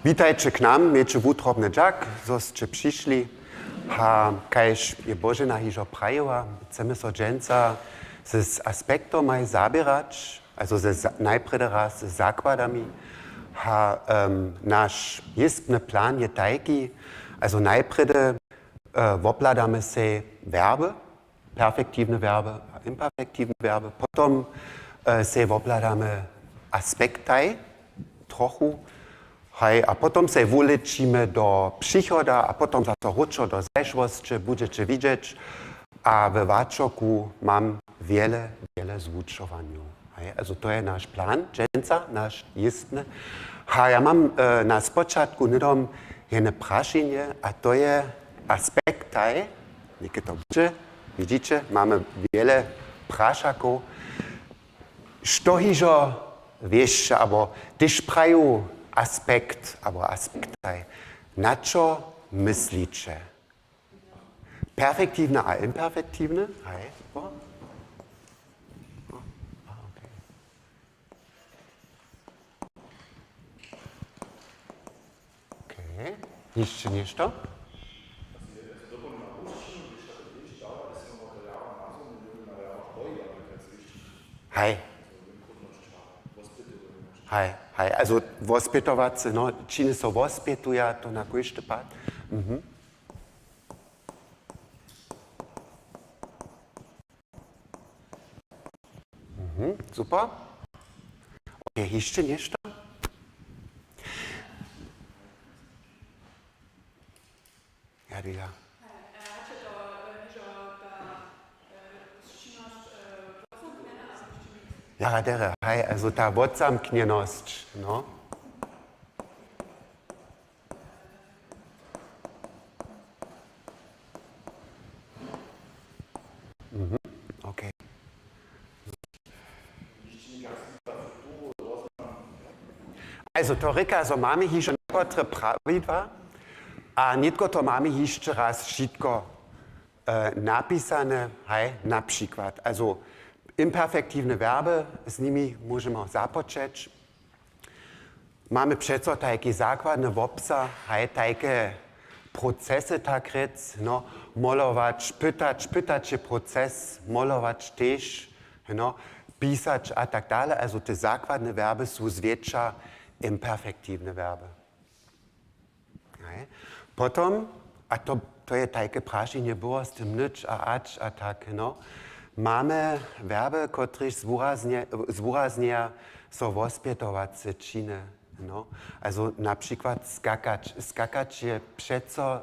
Witajcie k nam, miejcie wutrobny dziak, zoście przyszli. A kajż je Bożena hižo prajiła, chcemy so dżęca z aspektami zabierać, also najpierw raz z zakładami. A nasz istny plan je taki, also najpierw wopladamy se Verbe, perfektywne Verbe, imperfektywne Verbe, potom se wopladamy aspektaj, trochu, a potom se wulečíme do przychoda, a potom zase ručo do zajšvosti, budete widzieć, a w Wačoku mam wiele zvučovaní. Also to je nasz plan, dżęca, nasz istny. A ja mam na spočatku nedom jedne prašenje, a to je aspektaj, niekie to bude, widzicie, mamy wiele prašakov, što hižo wiesz, albo když praju aspekt, albo aspektaj, na co myślicie? Perfektywne a imperfektywne? Hej, okay. Okay. Jeszcze nešto? Hej. Hej, also wospytować się, no, činy so wospytuje, to na kojszty pad. Super. Okay, jeszcze nešto? Jadwiga. Ja, dere, hej, also ta wodzamknjenost, no. Okay. Also to reka, so mamy hižo nekotre pravidła, a nitko to mamy jeszcze raz wszystko napisane, hej, na przykład, also imperfektywne Verbe, z nimi możemy započeć. Mamy přeco takie zakładne wopsa, hej, takie procesy tak rec, no, malować, pytać je proces, malować też, no, pisać a tak dalej, also te zakładne Verby są zwietrza imperfektywne Verby. Hej. Potom, a to je takie prašenje było z tym nic, a acz, a tak, no, mamy Verby, które zwuraznia so wospytować se činy. No. Also na przykład skakać. Skakać je přeco,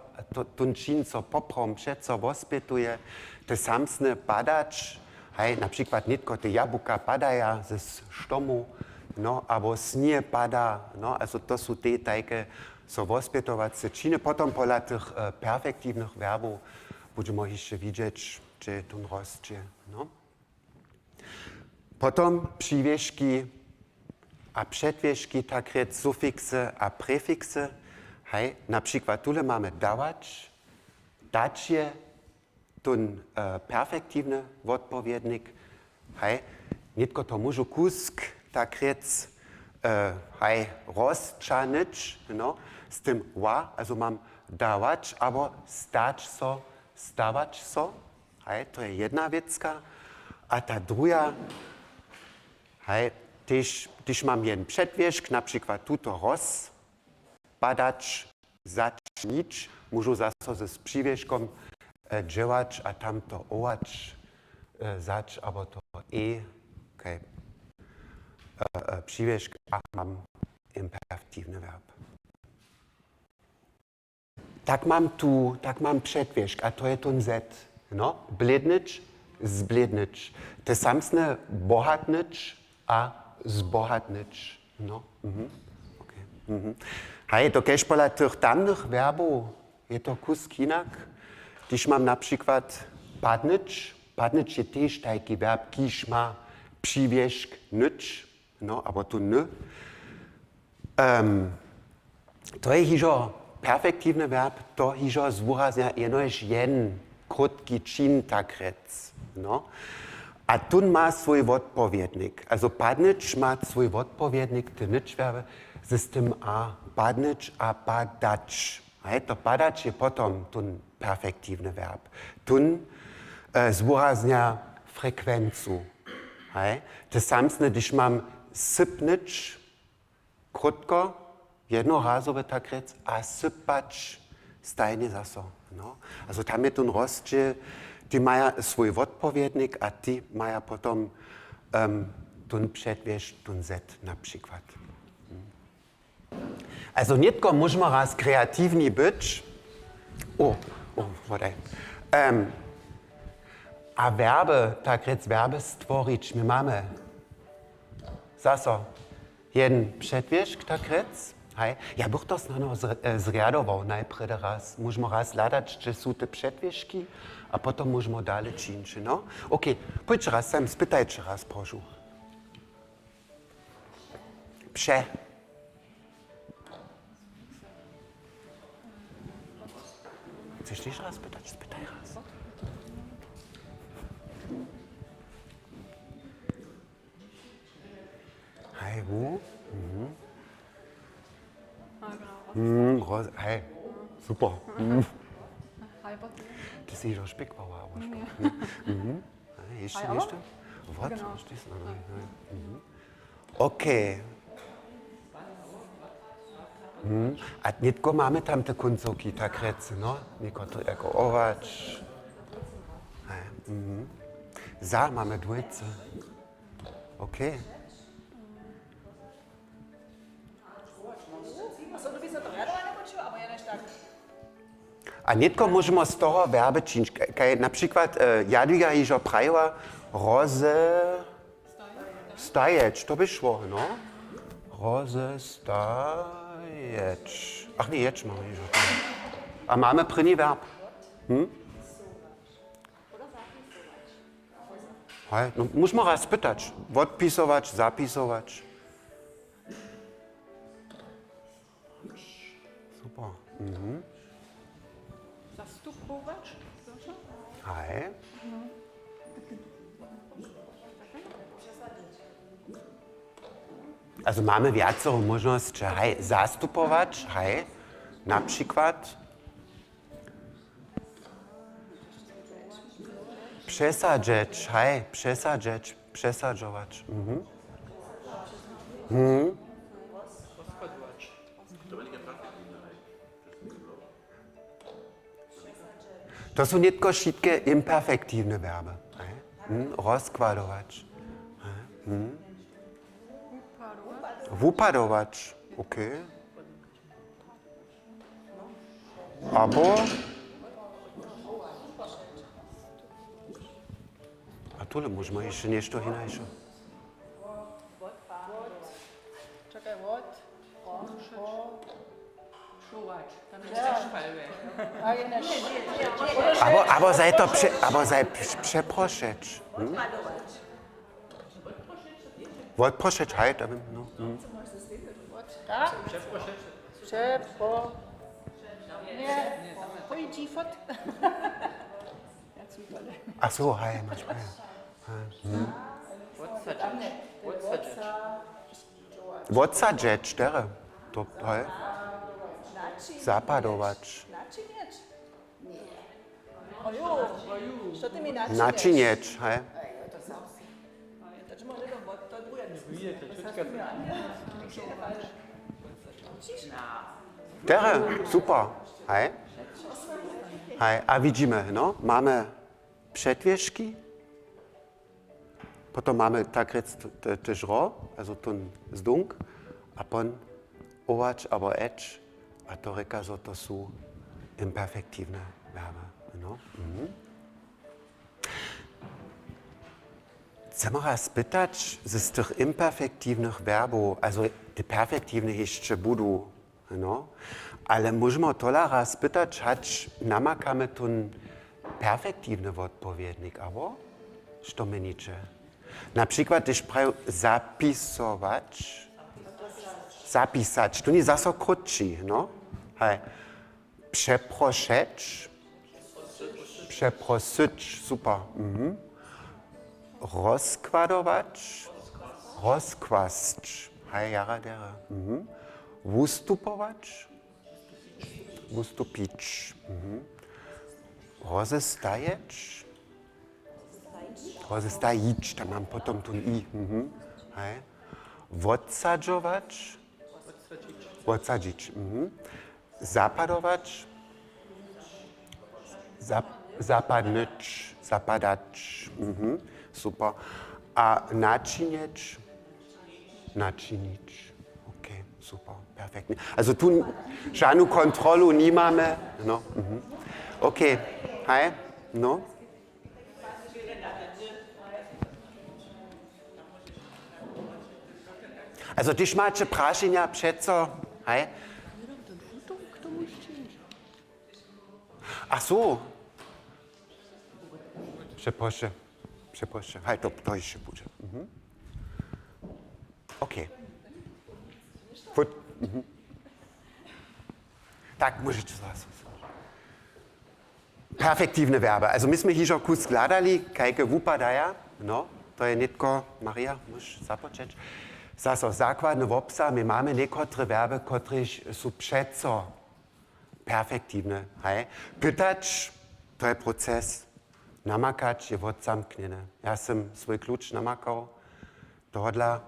ten čin, co poprom přeco wospytuje, te samsne padać, hej, na przykład nitko te jabłka padaja ze stomu, no, albo snie pada, no, also to są te takie so wospytować se činy. Potom pola tych perfektywnych verbów będziemy jeszcze widzieć, czy ten rozdział, no. Potom przywieszki a przedwieszki, tak rec, sufiksy a prefiksy. Hej, na przykład tule mamy dawać, dać je, ten perfektywny odpowiednik. Hej, nitko to może kusk, tak rec, hej, rozczanyć, no, z tym wa, also mam dawać, albo stać so, stawać so. Hej, to je jedna věcka. A ta druga, hej, když mam jeden przedwierzch, na przykład tuto rozpadać, zacznić, muszę zase z przywierzchom działać, a tam to ołać, zacz, albo to okay. Przywierzch, a mam imperfektywny verb. Tak mam przedwierzch, a to je ten z. No, blednič, zblednič. Te samsne bohatnič a zbohatnič. No, okay. Hej, to kež pola tych tamnych verbów je to kusk jinak. Když mam na przykład padnič, padnič je też taki verb, kiž ma przywierzch nič, no, aber tu n. To je hižo perfektywny verb, to hižo zvúraznia jenož jen krótki čin tak rec, no. A tun ma swój odpowiednik. Also padnič ma swój odpowiednik, te nič verbe, z tym a badnič a badač. Hej, to badač je potom ten perfektivny verb. Tun zúraznia frekvencu. Hej, to samsne, když mám sypnič, krótko, jednorazowy tak rec, a sypać stajnie zaso. No? Also tam je ten rozdźěl, ty mają swój odpowiednik, a ty mają potom ten przedwierzch, ten Z na przykład. Also nitko możemy raz kreatywni być. Wodaj. A verby, tak rec verby stworzyć, my mamy zaso jeden przedwierzch, tak rec. Hej, ja bych to snadno zriadował najpierw raz. Możemy raz ladać, czy są te przedwierzki, a potem możemy dalej czynić, no? Okej, pójdź raz sem, spytajcie raz, proszę. Prze. Chcesz jeszcze raz pytać? Spytaj raz. Hej, wo? Hej, super. Das ist ja Speckbauer, aber Jeszcze? Was? Okay. A nitko mamy tam te końcówki, tak recy, no? Niektóre jako owacz. Za mamy dwójce. Okay. A nitko możemy z toho verby činić. Na przykład Jadwiga jižo prajiła rozestajeć. To by szło, no? Rozestajeć. Ach nie, jetzt mamy jižo. A mamy první verb. Hej, no musimy raz pytać. Odpisować, zapisować. Super. Zastupować? Hej. Also mamy wiacerą możliwość, hej, zastupować, hej, na przykład przesadzać, hej, przesadzać, przesadzować. To są nitko wszystkie imperfektywne verby. Rozkładować. Wupadować. Okay. Albo... A tule możemy jeszcze nešto hinajšo. Czekaj, Aber sei przeproszeć. Odproszeć, hej, no. Tak? Nie, pojdź fot. Ach so, hej, manchmal. Odsadzeć, tere. To, hej. Zapadować. Co ty mi Načinjeć, hej. Tere, super, hej. Hej, a widzimy, no, mamy przedwierzki, potem mamy tak rec te żro, also ten zdunk, a pon owacz albo ecz, a to reka, że to są imperfektywne verby, no. Chcę raz spytać, z tych imperfektywnych verbów, also te perfektywne jeszcze będą, no, ale możemy tola raz spytać, choć namakamy ten perfektywny odpowiednik, albo? Co menicie? Na przykład, když prajú zapisować, zapisać, to nie zaso krótší, no? Hej. Przeproszeć, przeprosyć, super. Rozkładować, rozkłast, hej, jara dera. Wustupować. Wustupić. Rozestajeć. Rozestajić, tam mam potom tu i. Hej. Odsadzować. Odsadzić. Zapadować. Zapadnąć. Zapadać. Super. A naczynieć. Naczynić. Okay, super, perfekt. Also tu żadną kontrolu nie mamy. No. Okay, hej, no. Also když máte prašenia přeco, hej? Ach so. Przeproszę. Hej, to jeszcze bude. Okay. Tak, możecie zaraz. Perfektywne Verbe. Also my sme hižo kus skladali, kajke vupadaja, no, to je netko, Maria, môžeš započeć. Zaso základne vopsa, my máme nekotre verbe, kotrež sú přeco perfektívne. Hej. Pytać, to je proces. Namakać je odzamknjene. Ja som svoj kľúč namakal, tohodla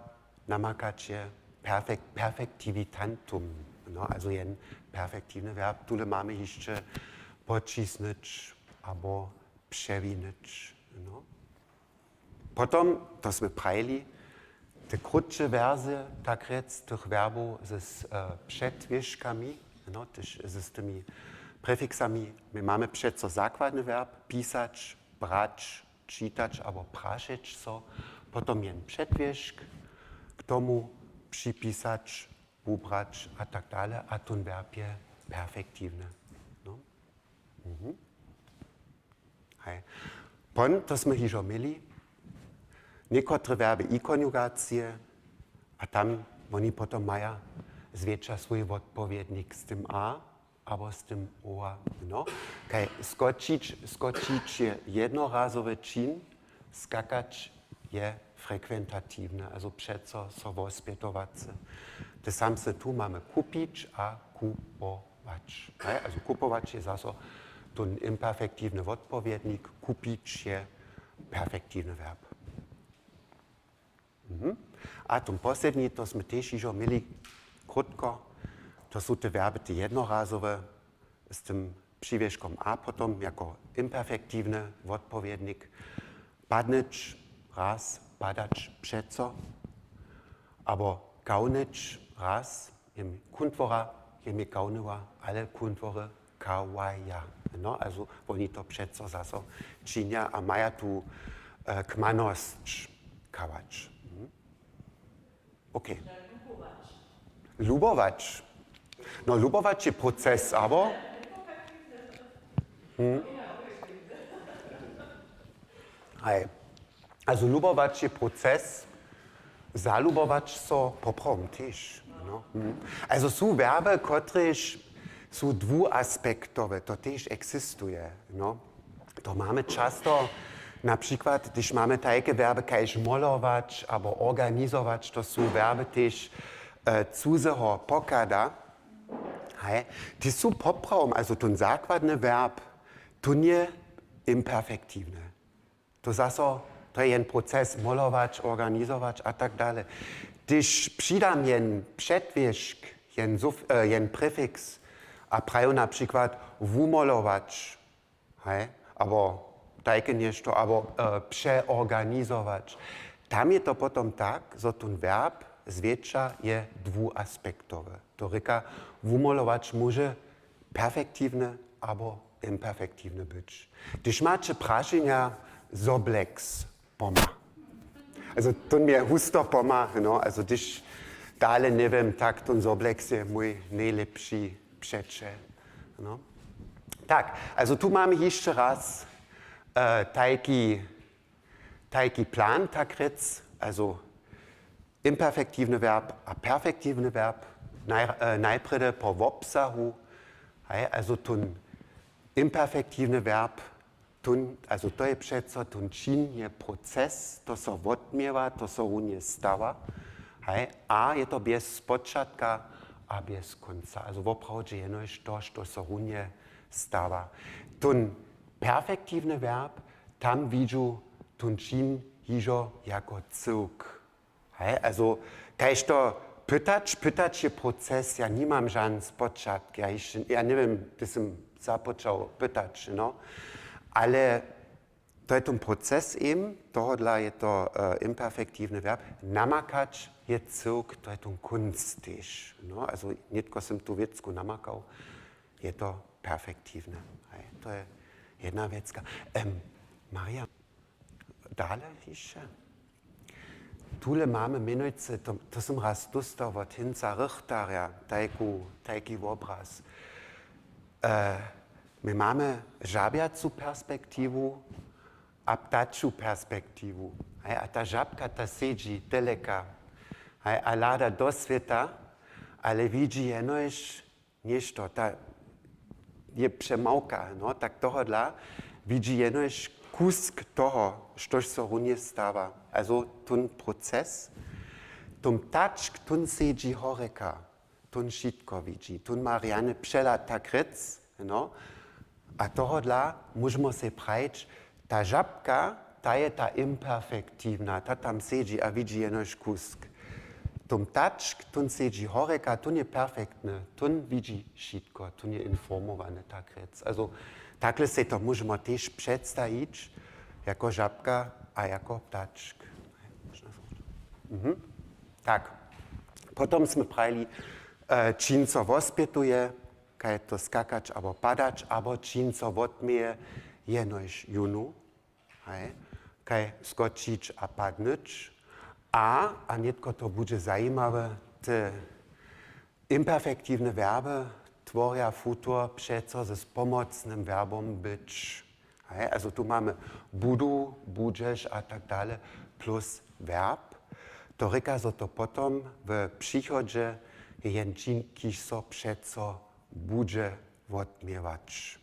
namakać je perfektivitantum. No, also jen perfektívne verb. Tule máme ještě počísnič abo převinič. No. Potom, to sme prajli, te krutše verze, tak rec, těch verbů s předvěžkami, no, s těmi prefixami. My máme přeco základný verb, písač, brač, čítač abo prašeč, so. Potom jen předvěžk, k tomu připísač, ubrač a tak dále. A ten verb je perfektivne. No? Hej. Pon, to jsme hižo měli, nekotre verby i konjugacije, a tam oni potom maja zvětša svůj odpovědnik s tím a, abo s tím o. No? Kaj skočič je jednorázový čin, skakač je frekventativne, also přeco so vospětovace. To sam se tu máme kupič a kupovač. Also kupovač je zase ten imperfektivny odpovědnik, kupič je perfektivny verb. A ten poslední, to jsme tež již měli krutko, to jsou ty verby ty jednorázové s tím přívěžkom a potom jako imperfektivny odpovědnik. Padnič, raz, padač, přeco, abo kaunič, raz, jem kuntvora, jem je kauniva, ale kuntvory kawaja. No, also oni to přeco zase činia a maja tu kmanost kawač. Okay. Lubovač. No, lubovač je proces, abo? Hej. Also lubovač je proces, zalubovač so poprom tež. No. Also sú verbe, kotrež sú dvuaspektové, to tež existuje. No. To máme často, napríklad, když máme také verbe, kajž molovač, abo organizovač, to sú verbe tež cudzeho poklada. Hej. Die sú poprom, also ten základný verb, ten je imperfektívne. To zase, to je jen proces molovač, organizovač a tak dále. Když přidám jen předvěžk, jen prefix a praju například vumolovač, hej, abo také něco, abo přeorganizovač, tam je to potom tak, že ten verb zvětša je dvuaspektové. To říká, vumolovač může perfektivne abo imperfektivne být. Když máte prašenia, Soblex Pommer. Also tun mir husto Pommer, no, also když dále nevím, tak ten Soblex je můj nejlepší přeče. No. Tak, also tu máme ještě raz tajki plan, tak rec, also imperfektivny verb a perfektivny verb, najprve po obsahu, also ten imperfektivny verb, also to je přeco, ten čin je proces, to se odměva, to se u něj stává. A je to bez spočatka a bez konca. Also woprawdźe jenož to, što so runje stawa. Tun perfektivny verb, tam widzu tun čin hižo jako cyłk. Also, kaž to pytać je proces, ja nie mam żaden spočatk, ja nie wiem, gdy sam započał pytać, no, ale to je ten proces im, tohodla je to imperfektivny verb, namakać je cyłk, to je ten kunst też, no, also nitko sam tu věcku namakał, je to perfektivne, to je jedna věcka. Maria, dále ještě? Tule mamy minujce, to sam raz dostał od Hinza Richtarja, taki obraz. My mamy żabiacu perspektywu, a ptaču perspektywu. A ta żabka ta siedzi daleka, a lada do świata, ale widzi jenož ništo, ta je przemałka, no, tak tohodla, widzi jenož kusk toho, štož so runje stava. Also tun proces, tum tačk tun siedzi horeka, tun šitko widzi, tun Marianne pšela tak rec, no, a tohodla můžemo se prajč, ta žabka, ta je ta imperfektivna, ta tam siedzi a widzi jenož kusk. Tum tačk tun siedzi horeka, tun je perfektne, tun widzi šitko, tun je informowane tak rec. Also takhle se to můžemo tež představić, jako žabka a jako ptačk. Tak, potom jsme prajli, čin co vospětuje, kaj to skakač abo padač, abo čin co odmije, jenož junu, kaj skočič a padnič. A nitko to bude zajímavé, te imperfektivne verby tvoria futur přeco se pomocným verbom byč. Also tu máme budu, budeš a tak dále plus verb. To říká se to potom v příchodě je jen čin, kiž so přeco bude odměvač.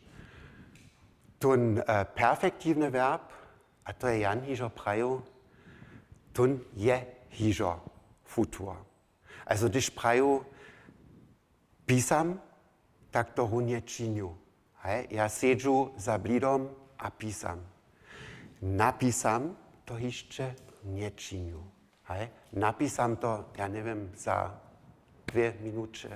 Tun perfektivny verb, a to je Jan hižo praju, tun je hižo futur. Also když praju pisam, tak to hunje činju. Ja sedžu za blidom a pisam. Napisam to ještě nečinju. Napisam to, ja nevím, za 2 minuty,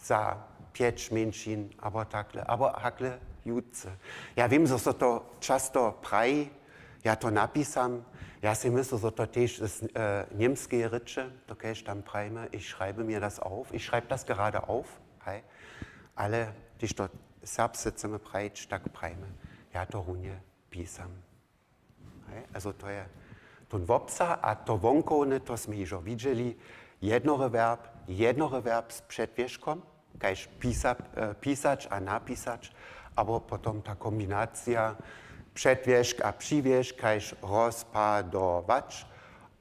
za 5 menšin, abo takhle, abo hakle jutce. Ja vím, že se to často prají, ja to napisam, ja si myslím, že to tež z němské řeče, to kež tam prajme, ich schreibe mir das auf, ich schreibe das gerade auf, ale když to serbsce chceme prajč, tak prajme, ja to hunje pisam. Also to je ten obsah a to vonkovne, to jsme již viděli, jednore verb s předvěžkom, kajž písač a napisač, abo potom ta kombinacja předvěžk a přivěžk, kajž rozpadovač,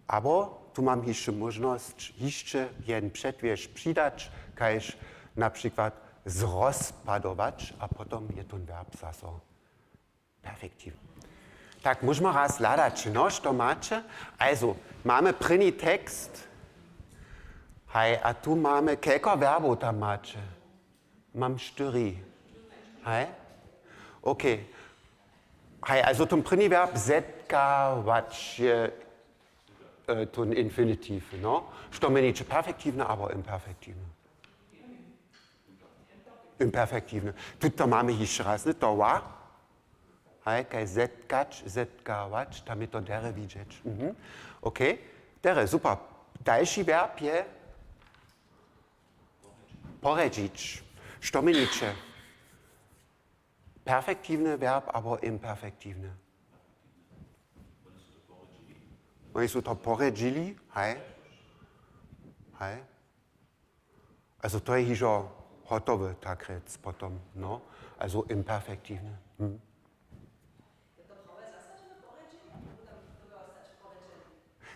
abo tu mám ještě možnost ještě jen předvěž přidač, kajž například zrozpadovač a potom je ten verb zase perfektivní. Tak můžeme raz hledat, no, što máte. Also, máme první text. Hej, a tu máme, koľko verbov tam máte? Mám 4. Hej? OK. Hej, also ten první verb zetkávač je ten infinitiv, no? Što meníte perfektivne, abo imperfektivne? Imperfektivne. Tuto máme ještě raz, ne? To wa? Hej, kaj zetkač, zetkávač, tam je to dere vidět. OK, dere, super. Další verb je poredžič. Što meníte? Perfektivny verb, abo imperfektivny? Oni jsou to poredžili, hej? Hej? Also to je hižo hotové, tak rec potom, no? Also imperfektivny.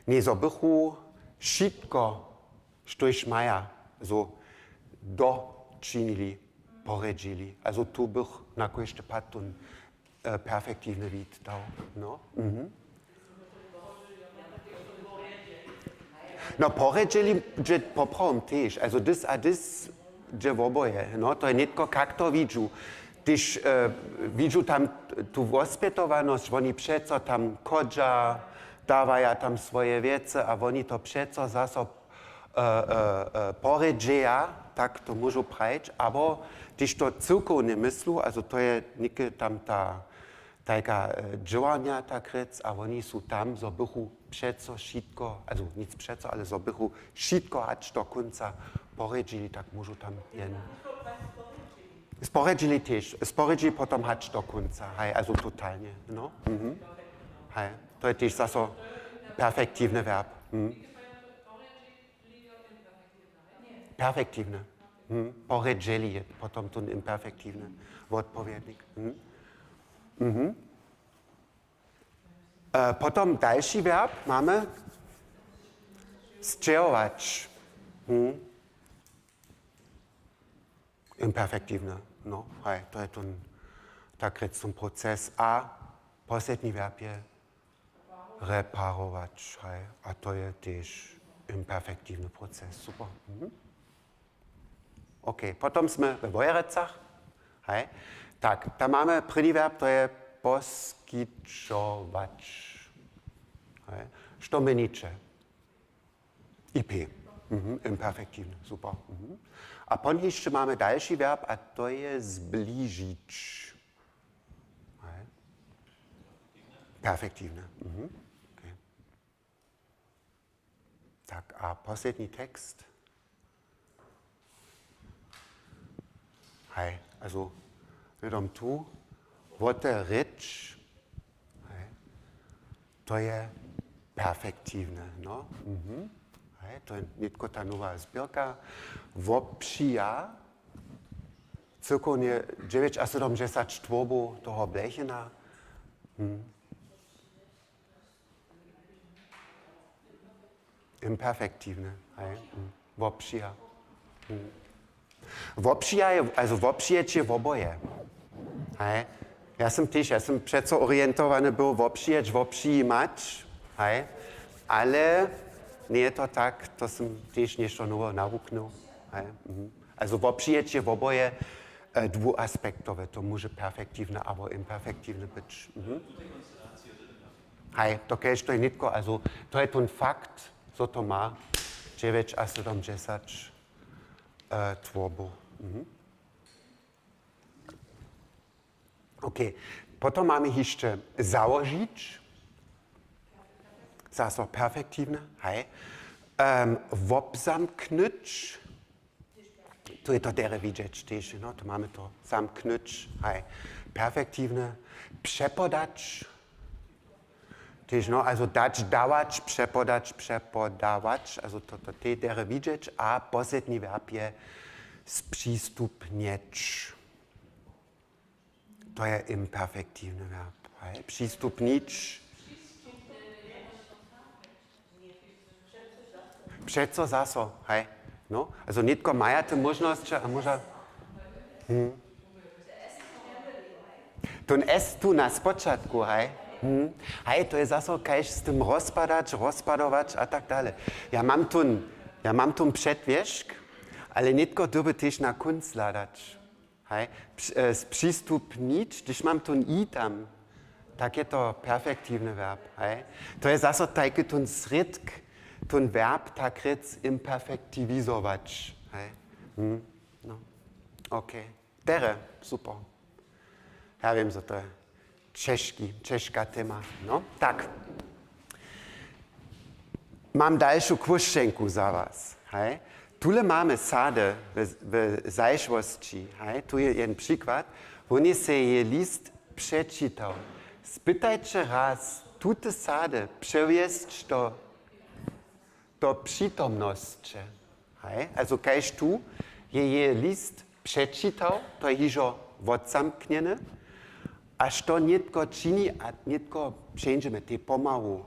Nie, so bychu šitko, štož maja, so dočinili, poredžili. Also tu bych na kojšte patun perfektivny vid dal, no? No porečili, že poprom tež, also dys a dys, že v oboje, no, to je netko, kak to vidžu. Když vidžu tam tu vospětovanost, oni přeco tam kodža, dávaja tam svoje věce a oni to přeco zase poredžeja, tak to můžu prajč, aber když to celkou nemyslu, also to je nikdy tam ta tajka džovanja tak rec, a oni jsou tam, so bychu přeco šitko, also nic přeco, ale so bychu šitko hač do konca poredžili, tak můžu tam jen... Sporedžili tež, sporedžili potom hač do konca, hej, also totalnie, no? Hej, to je tež zase perfektivny verb. Perfektivny. Poredželi je potom ten imperfektivny odpovědnik. Potom další verb máme stěhovač. Imperfektivny. No, hej, to je ten, tak říct, ten proces. A poslední verb je reparovač. Hej, a to je tež imperfektivny proces. Super. OK, potom jsme ve Vojerecach. Hej. Tak, tam máme první verb, to je poskyčovač. Hej. Što meniče? IP. Imperfektivny, super. A potom ještě máme další verb a to je zblížič. Hej. Perfektivny. Okay. Tak a poslední text. Hej, also vedom tu, vote řeč, to je perfektivne, no? Hej, to je netko ta nová zbierka. Vopšija, cirkovne 9 až 70 štvorbu toho blechina. Imperfektivne, hej, vopšija. Vopřiječ je v oboje. Hej. Já jsem přece orientovaný byl vopřijímač, hej. Ale nie je to tak, to jsem tež něco nového nauknul. Also vopřiječ je v oboje dvouaspektové, to může perfektivne, aber imperfektivne být. Hej, to kež to je nitko, also to je ten fakt, co to má, 9 až 70 tvorbu. OK. Potom máme ještě załožić. Zase perfektivne. Hej. Wobzamknüć. To je to dere widzieć też, no, to mamy to zamknüć. Hej. Perfektivne. Przepodać. Też, no, also dać, dawać, przepodać, przepodawać. Also to te dere widzieć, a poslední verb je spřístupněč. To je imperfektivny verb. Hej. Přístupnič. Přeco zaso, hej. No, also nitko majate možnost, a možda... Ten S tu na spočatku, hej. Hej, to je zaso, kajž s tym rozpadować a tak dalej. Ja mam tu předvěžk, ale nitko doby tež na konc ladać. Hej, spřístupnič, když mám ten I tam, tak je to perfektivny verb. Hej. To je zaso taky ten sredk, ten verb tak říct imperfektivizovač. Hej. No. OK. Dere, super. Já vím, co to je. Češka téma. No, tak. Mám další kvošenku za vás. Hej. Tule máme sade v zajšvosti. Hej. Tu je jeden příklad. Oni se je list přečítal. Spytajte raz, tute sade převěst do přítomnosti. Hej. Also kajž tu je list přečítal, to je jižo odzamkněne, až to nitko činí a nitko přenžeme, ty pomalu.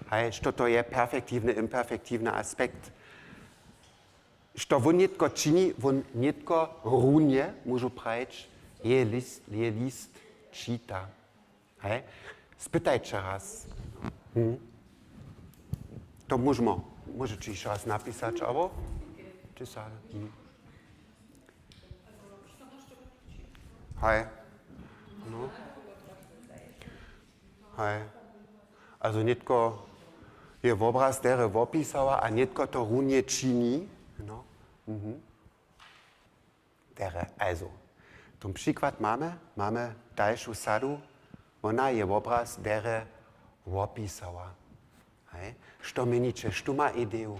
Hej, što to je perfektivny, imperfektivny aspekt. Što on nitko činí, on nitko runje, můžu prajč, je list číta. Hej, spytajte raz. To můžeme Możecie jeszcze raz napisać, albo czy sale. Hej. No. Hej. Also nitko je obraz dere opisała, a nitko to runie czyni. No. Dere, also. Ten przykład mamy dalszą sadu, ona je obraz dere opisała. Hej. Što meniče, što ma ideju?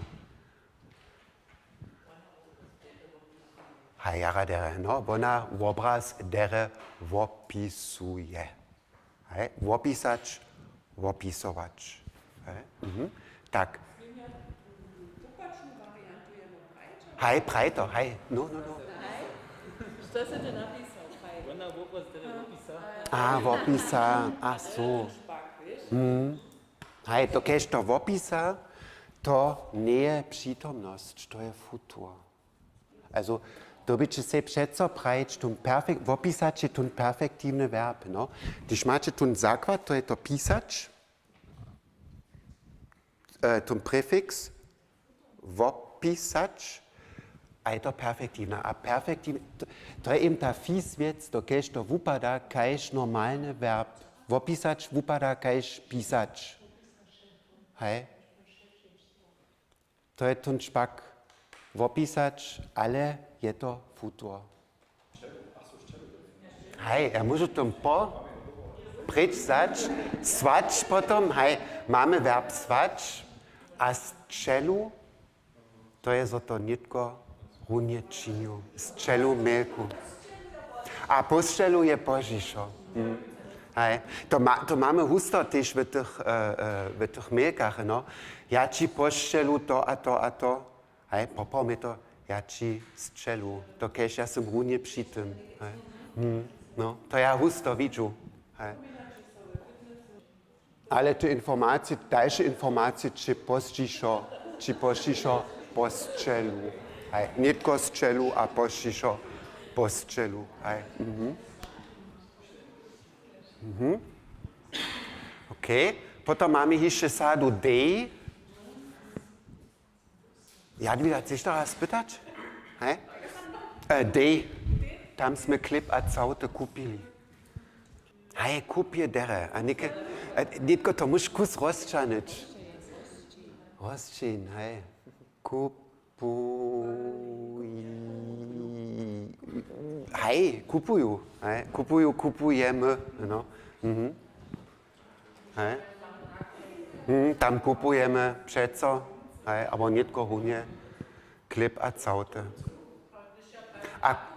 Hej, jara dere, no, ona obraz dere opisuje. Hej, opisać, opisować. Hej, tak. Hej, breiter, hej, no. Što se ti napisao? Opisa, ach so. Hej, to keď to opisa, to nie je přítomnost, to je futur. Also, to byče se přeco prajč, opisać je tun perfektivny verb, no. Když máte tun základ, to je to písač, tun prefix, opisač, a je to perfektivna. A perfektivna, to je eben ta fies věc, to keď to vypadá, kajž normálny verb. Opisač vypadá kajž písač. Hej. To je ten špak. Opisač, ale je to futur. Hej, můžu tom pryč zač, svač potom, hej, máme verb svač a z čelu, to je za to nitko runie činju, z čelu melku. A po čelu je požišo. Hej, to máme husto tyž v těch melkách, no. Ja ci poščelu to a to a to. Hej, popom je to, ja ci z čelu. To kež ja som runie při tym. Hej. No, to ja husto vidžu. Hej. Ale te informacije, dalsze informacije, či poščišo poz čelu. Hej, nitko z čelu a poščišo poz čelu. Hej. OK. Potom máme ještě sádu D. Jadwiga, chceš to raz pytać? Hej? D. Tam jsme klip a caute kupili. Hej, kupie dere. A nitko to muž kus rozčanič. Rozčin, hej. Hej, kupuju. Hej, kupujeme. No. Hej. Tam kupujeme přeco. Hej, aber nitko runie klip a caute. A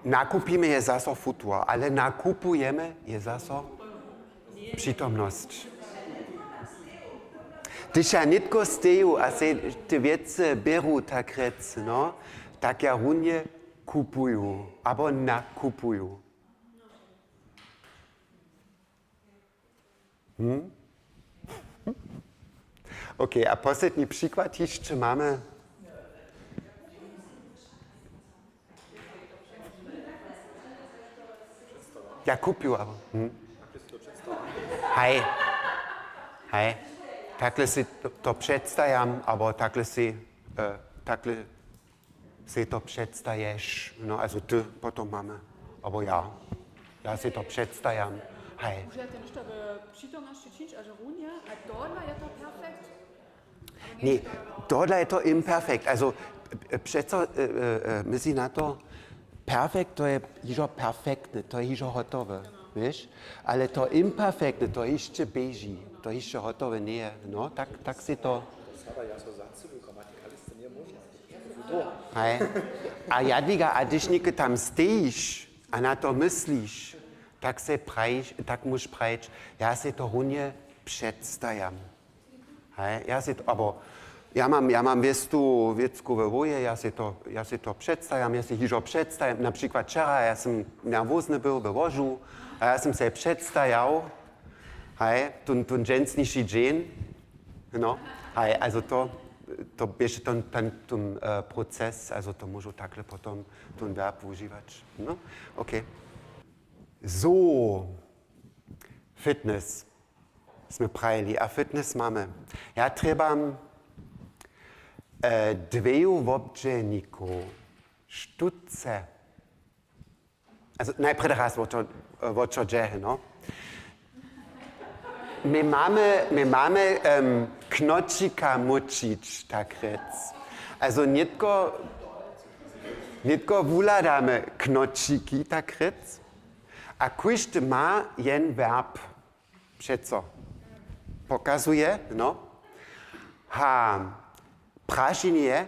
nakupimy je zaso futur, ale nakupujemy je zaso přítomnost. Když ja nitko steju a se ty věci beru tak rec, no, tak ja runie kupuju, aber nakupuju. OK, a poslední příklad ještě máme. Ja kupuju, aber. Hej. Takhle si to představím, aber takhle si to předstaješ. No, also ty potom máme. Aber ja si to představím. Hej. Už je to nešto v přítomnosti činč, a že runie, a tohle je to perfekt? Nee, tohle je to imperfekt. Also, přeco, myslí na to, perfekt to je jižo perfektne, to je jižo hotové, víš? Ale to imperfektne, to ještě běží, to ještě hotové nie, no, tak si to... Hej. A Jadwiga, a když někde tam stojíš a na to myslíš, tak můžeš prajč, já si to runie představím. Hej, aber ja mam věstu věcku ve voje, ja si to představím, ja si jižo představím. Například včera, ja jsem nervózny byl ve vožu, a ja jsem se představil, hej, tun dženstniší džen, no, hej, also to běž ten proces, also to můžu takhle potom ten verb užívat, no, OK. So, Fitness. Jsme prajeli a fitness máme. Já trebám dvěju obdženíků, štuce. Also najprv raz, o čo džehe, no. My máme knočika mučič, tak rec. Also nitko vuladáme knočiky, tak rec. A kujšte má jen verb, přeco pokazuje, no. A pražin je,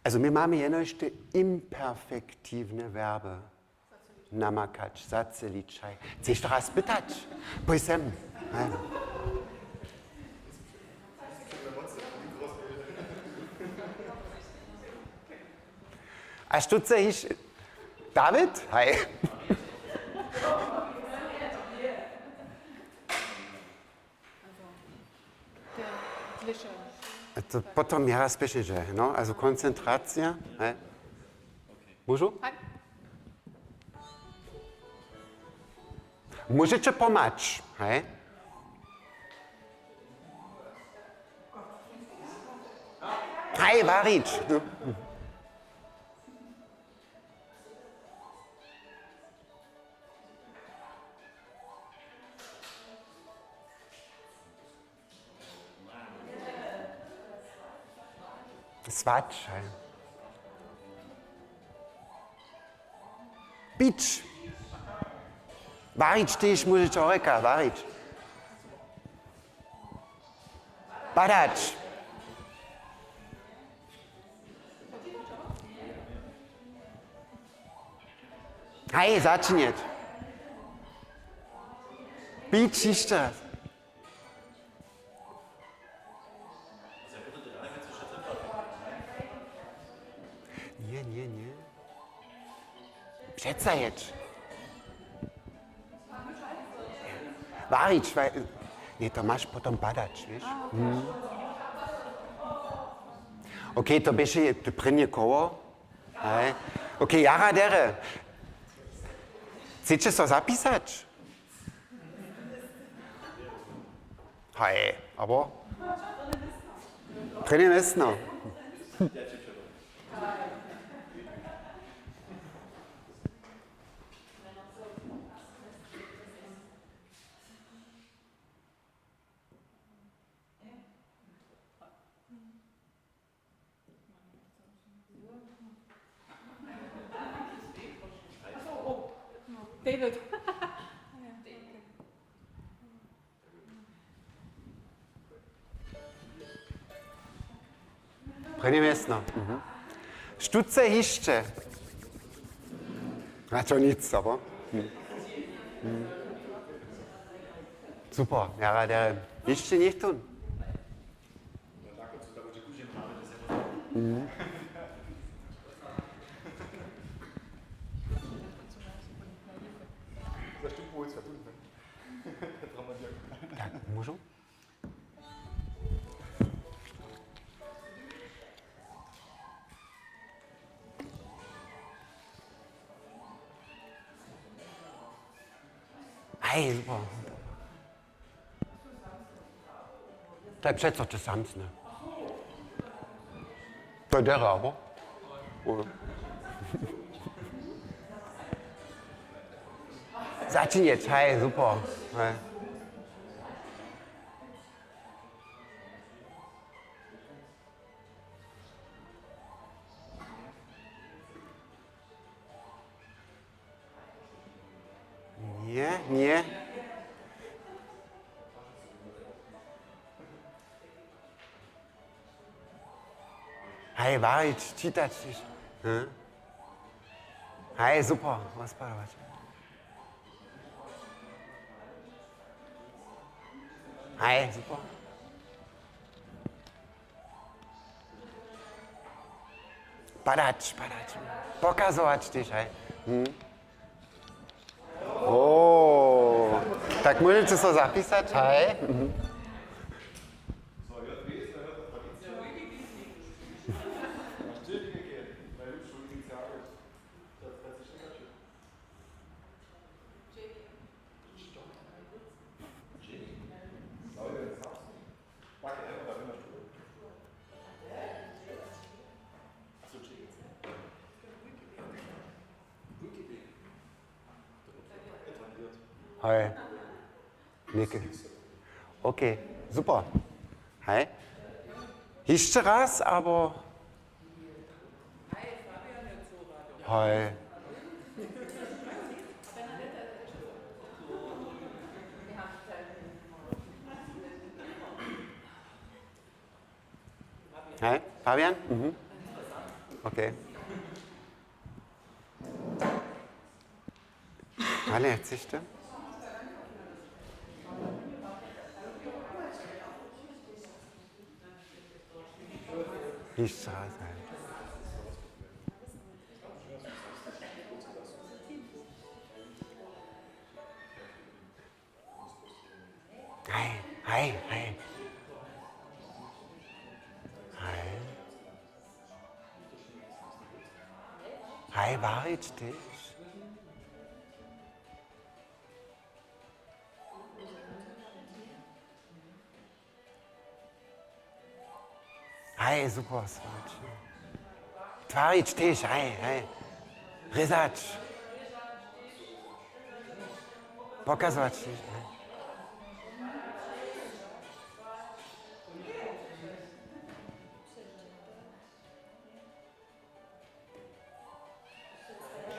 also my máme jen ještě imperfektivne verby. Namakač, zaceličaj. Chceš to raz pytać? Pojď sem. A štuce hiš... David? Hej. To potom ja spíše, že, no, also koncentracja, hej. Můžu? Můžete pomać, hej? Hej, varič. No. Svač, hej. Bič. Varič, tyž můžeš oreka, varič. Badač. Hej, začnět. Bič ještě raz. Nie. Přece jeď. Varič, nie, to máš potom badač, víš? OK, to běží to první kolo. Hej. OK, jara dere. Chceš to zapísať? Hej, aber... První městno. David. První městno. Štuce ještě. Na to nic, aber. Super, ja, der ještě nicht tun. Tak, můžu? Hej, super. To je přece to samcne. To je dera, aber? Začni jetzt, hej, super. Hej. Nie. Hej, varič, čítať. Hej, super, rozpadovať. Hej, super. Padač. Pokazovať tiež, hej. Tak môžete sa zapísať, hej. Hej. Nikke. Okay, super. Hej. Jeszcze raz, aber... Hej. Hej, Fabian? Mhm. Okay. Ale erzählst Jeszcze raz. Hej, hej, hej. Hej. Hej, varič też. Hej, super, słońce. Tvarič też, hej, hej. Ryzacz. Pokazać też, hej.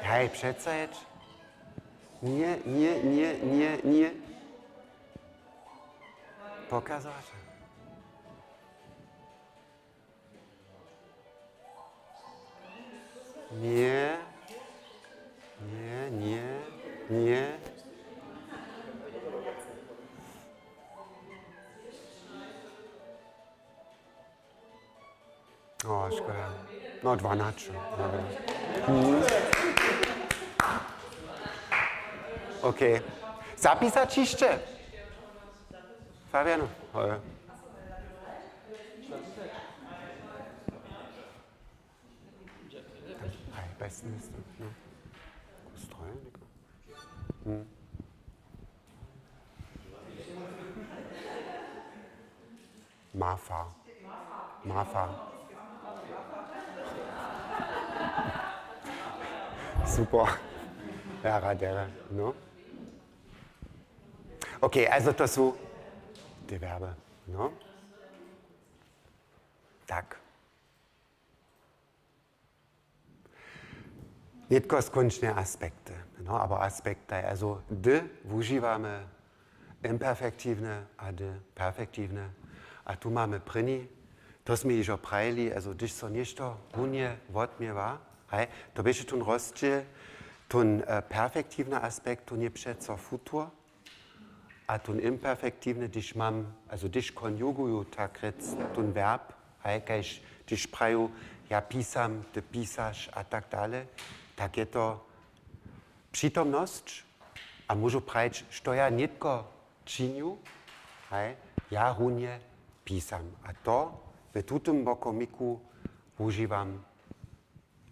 Hej, przedstawić? Nie. Pokazać? Nie. O, szkoda. No, 12. Okay. Zapisać jeszcze? Fabiano? Hej, besten ist no. Strojen? Marfa. Super. Ja, radere, no? Okay, also to sú die Verbe, no? Tak. Netko skončné aspekty, no, aber aspekty, also d užívame imperfektívne a d perfektívne. A tu máme první, to sme již oprajili, also když so niečo hunie odmieva, hej, to beže ten rozdiel, ten perfektívny aspekt, to je přeco futur, a ten imperfektívny, když konjuguju tak rec, ten verb, hej, když praju, ja písam, ty písaš a tak dále, tak je to přítomnosť a môžu prajť, što ja netko činju, hej, ja hunie písam. A to v tutom okomiku užívam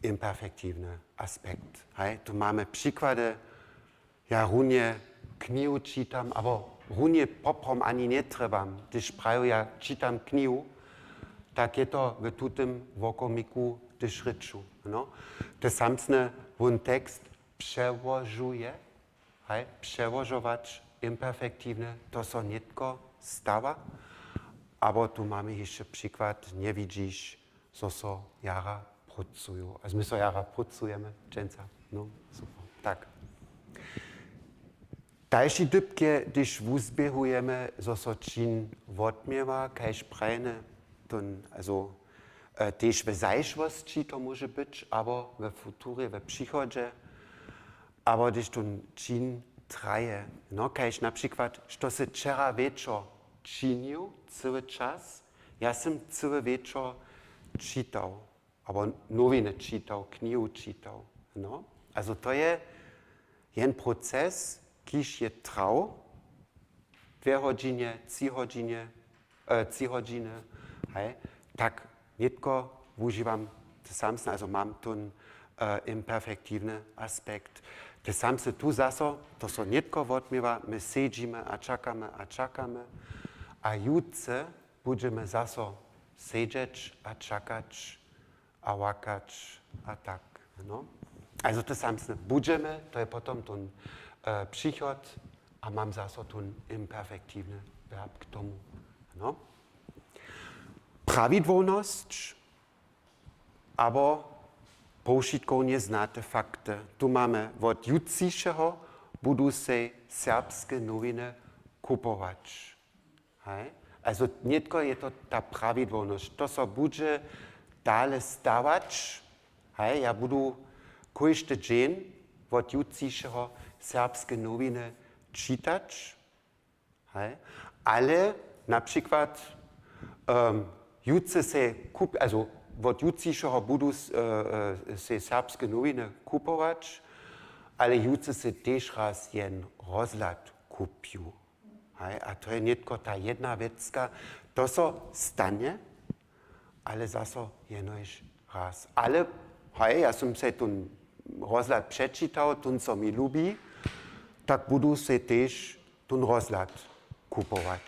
imperfektívny aspekt. Hej. Tu máme příklady, ja hunie knihu čítam, abo hunie poprom ani netrebam. Když praju, ja čítam knihu, tak je to v tutom okomiku, když ryču. No? To samsne wun tekst przełożuje, hej, przełożować imperfektywne, to so netko stawa, aber tu mamy jeszcze przykład, nie widzisz, co so jara pracują. Also my so jara pracujemy, dżęca, no, super, tak. Dalszy dybkie, když uzbierujemy, co so czyn odmiewa, kajś prajne, also też w zajszłości to może być, aber w futurze, w przychodzie, aber když ten czyn traje, no, kajś na przykład, što se wczera wieczór czynił, cały czas, ja sam cały wieczór czytał, aber nowiny czytał, knihu czytał, no. Also to je jen proces, kiż je trwał, 2 godziny, 3 godziny, hej, tak netko užívam to samsne, also mám ten imperfektívny aspekt. To samsne tu zaso, to so netko odmieva, my sedíme a čakáme a jutce budeme zaso sedieť a čakať a wakać a tak. No? Also to samsne budeme, to je potom ten příchod a mám zase ten imperfektivní verb k tomu. No? Pravidłowność, aber použitkovně znáte fakty. Tu máme od jutříšeho budou se serbské noviny kupovat. Hej? Also netko je to ta pravidłowność. To se bude dále stávat. Hej? Ja budu každý den od jutříšeho serbské noviny čítat. Hej? Ale například jutře se also od jutříšeho budu se serbské noviny kupovat, ale jutře se tež raz jen rozhlad kupiu. A to je netko ta jedna věcka. To se stane, ale zase jenož raz. Ale ja jsem se ten rozhlad přečítal, ten se mi lubí, tak budu se tež ten rozhlad kupovat.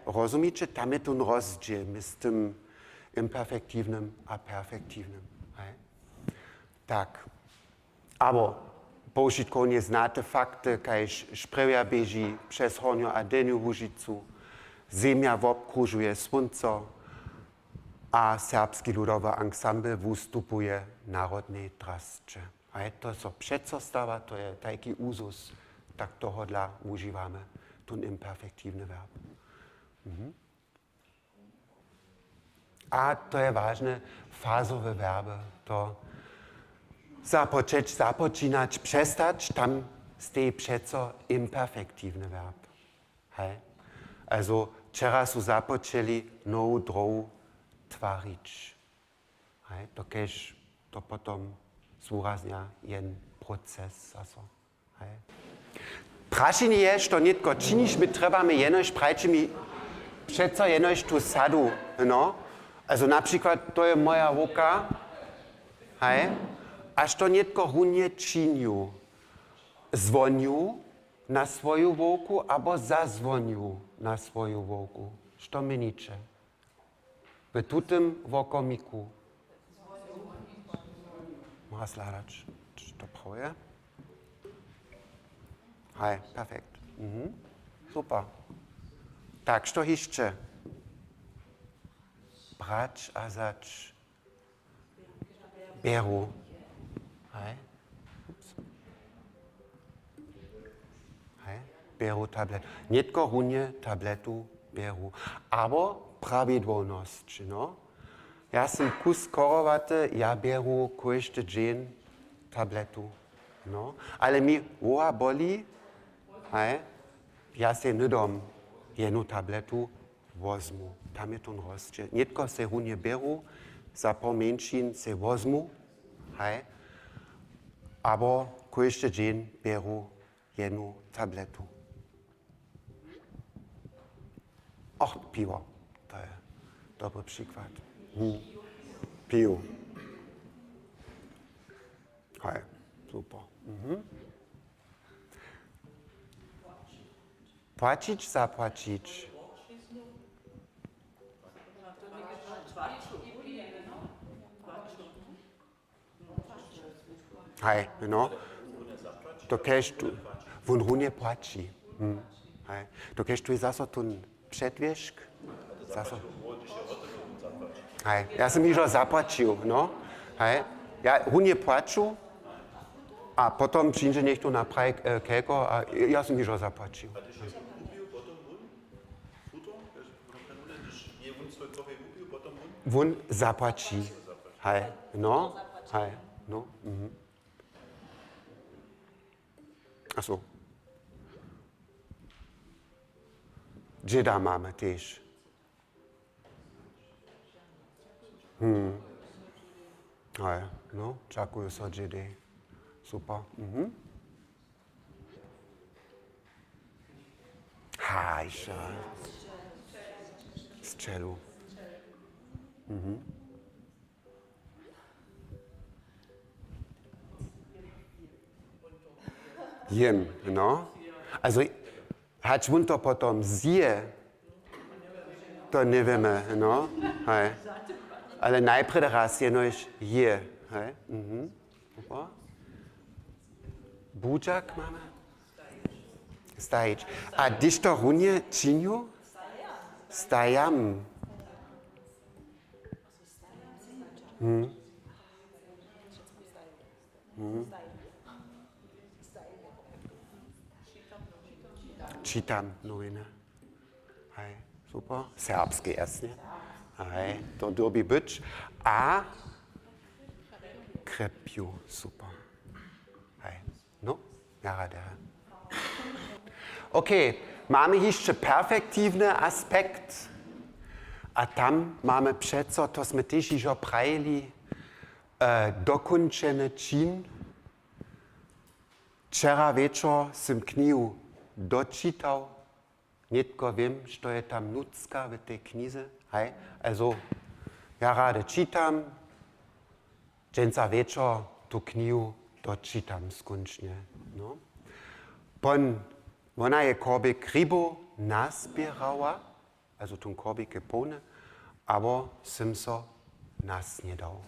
Rozumíte, tam je ten rozdíl mezi tím imperfektivním a perfektivním. Tak, aber použitkovně znáte fakty, kajž šprevia běží přes Horňu a Denju Hužicu, zemia obkružuje slunce a serbský ludový ensemble vystupuje národnej drasče. A to se přeco stává, to je taký úzus, tak tohodla užíváme ten imperfektivní verb. A to je vážné, fázové verby, to započínać, přestać, tam stejí přeco imperfektivní verb. Hej? Also, včera su započeli novou drohu tvarič. Hej? To kež to potom zúraznia jen proces. Also, hej? Prašenie je, što netko činiš, my trebame jenož, prajče mi přeco jenož tu sadu, no? Also například, to je moja ruka, hej? Až to netko hunie činiu. Zvoniu na svoju ruku, abo zazvoniu na svoju ruku. Što meniče? V tutym vokomiku. Moja sladač, to prawie? Hej, perfekt. Super. Tak, što jeszcze? Brać a zač. Beru. Hej. Hej. Beru tablet. Netko hunie tabletu beru. Aber pravidłowność, no? Ja sam kus korowaty, ja beru każdy dzień tabletu. No? Ale mi głowa boli, hej? Ja se nydom jednu tabletu wozmu. Tam je ten rozdźěl. Netko se hunie beru, za pomenšin se wozmu, hej? Aber każdy dzień beru jednu tabletu. Och, piwo. To je dobry przykład. Piwo. Hej, super. Płacić, zapłacić. Hej, no. To kež tu, won runie płaci. Hej, to kež tu je zase ten předvěžk. Zase. Hej, ja sam już zapłacił, no. Hej, ja runie płacił, a potom przyjdzie niekto na praj kelko, a ja sam już zapłacił. Won zapłaci. Hej, no. Hej, no. Ach so. Džeda máme tež. Hej, no, čakuju so džedy. Super. Hajša. Z čelu. Jem, no. Also, hać wun to potom zje, to nie wiemy, no. Hej. Ale najpierw raz jenoś je. Hej. Super. Budziak mamy? Stajić. A když to runie činiu? Stajam. Čitam noviny. Hej, super. Serbskie jasne. Hej, to dobi być. A krepiu, super. Hej, no, ja rada. Okay, mamy jeszcze perfektywny aspekt. A tam mamy przeco, to sme też już prajeli, dokończony czyn. Wczoraj wieczór jsem knihu doczytał. Nitko wiem, co jest tam nutzka w tej knize. Hej, also, ja rade czytam. Dżęca wieczór tu knihu doczytam skończnie. No. Ona je korbik rybu nazbierała, also tun korbik gepone, aber jsem so nasnjedał.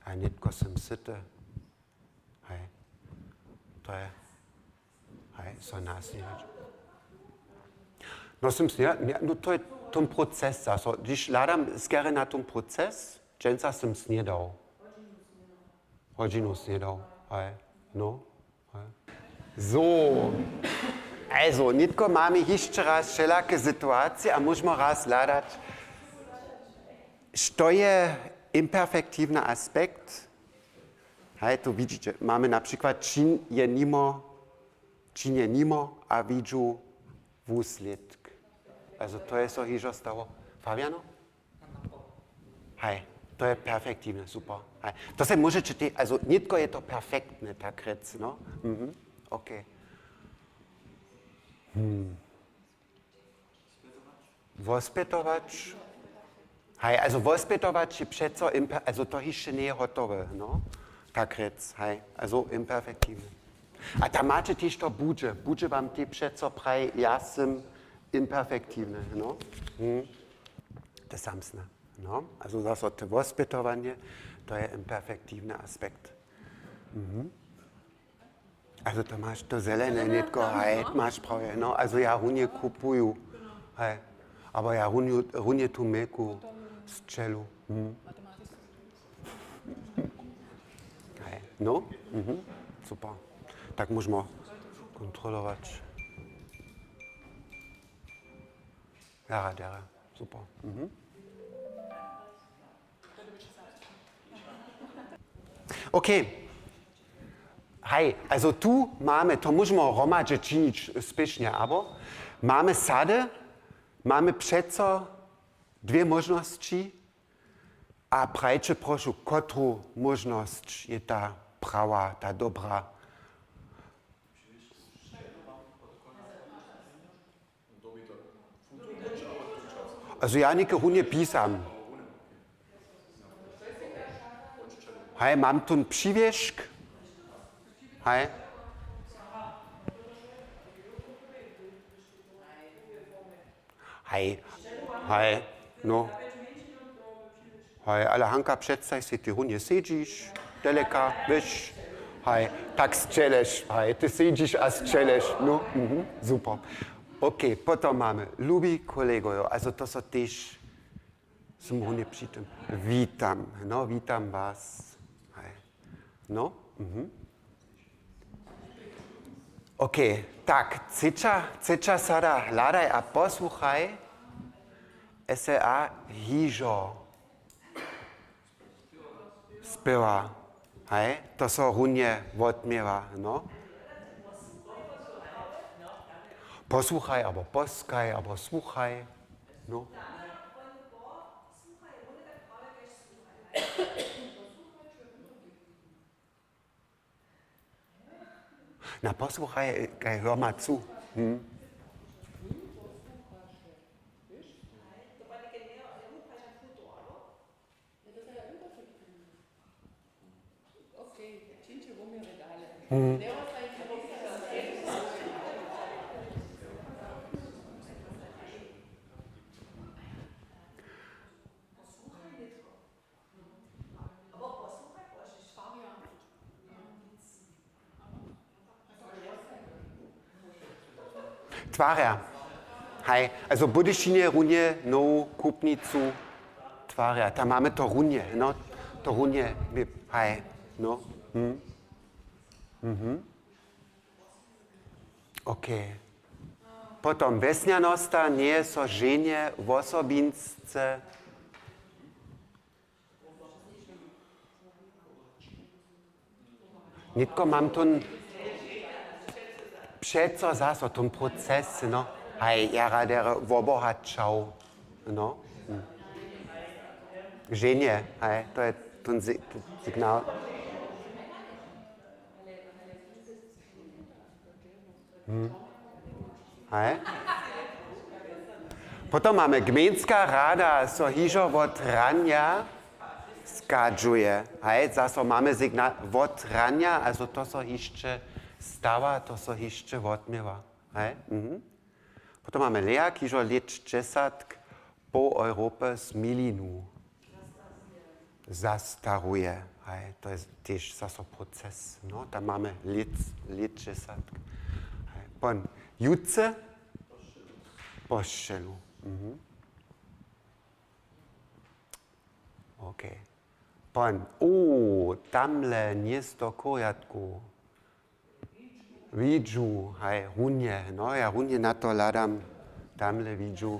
A nitko jsem syte. Hej, to je, hej, so nasnjedać. No jsem snjedał, no to je ten proces, also, když hľadám skere na ten proces, dżęca jsem snjedał. Hodinu snjedał, hej, no, hej. So. Also, nitko mamy jeszcze raz wszelakie sytuacje, a możemy raz hľadać, co je imperfektywny aspekt. Hej, tu widzicie, mamy na przykład czyn je nimo, a widzę wuslitk. Also, to jest so hižo stało. Fabiano? Hej, to je perfektywne, super. Hej. To se możecie, also, nitko je to perfektne, tak rec, no? Okay. Wospytować. Hej, also wospytować je przeco, also to jeszcze nie jest gotowe, no? Tak rec, hej, also imperfektywne. A tam macie też to budże wam te przeco praj, ja jestem imperfektywny, no? To samsne, no? Also zase to wospytowanie, to jest imperfektywny aspekt. Also to masz to zelene nitko, hej, masz prawie, no? Also ja runie kupuju, hej, aber ja runie tu meku z czelu. Hej, no? Super. Tak możemy kontrolować. Ja, super. Okay. Hej, also tu mamy, to możemy romadže czynić spiesznie, aber mamy sady, mamy przeco dwie możności, a prajcie proszę, kotru możność jest ta prawa, ta dobra. Also ja nike runie pisam. Hej, mam tu przywieszk. Hej. Hej, no. Hej, ale Hanka, przedstaw si, ty runie siedzisz, daleka, wiesz. Hej, tak strzelesz, hej, ty siedzisz, a strzelesz, no, super. Okay, potom mamy, lubi kolego, also to so też, som runie przy tym, witam, no, witam was, hej, no, Okay, tak, chceča sada hľadaj a posłuchaj SLA hižo spiewa, hej, to so runie odmiewa, no. Posłuchaj, albo poskaj, albo słuchaj, no. Na posłuchaj, hör mal zu. Twarja. Hej, also Budyšinie runie novou kupnicu Twarja. Tam máme to runie, no, to runie, hej, no. OK. Potom vesňanosta nie so ženie v osobince. Nitko mam ten přeco zase ten proces, no. Hej, jara der obohačał, no. Ženie, hej, to je ten signál. Hej. Potom máme gmenská rada, so hižo od rania skadžuje. Hej, zase máme signál od rania, also to so ještě stava, to so ještě odmiewa. Hej. Potom máme Lea, hižo let 10 po Europě z milinu zastaruje. Hej, to je tež zase proces. No, tam máme let 10. Hej. Pon Jutce pošelu. OK. Pon, tamle město Koriatku. Vidžu, hej, runie, no, ja runie na to ladam, tamle vidžu.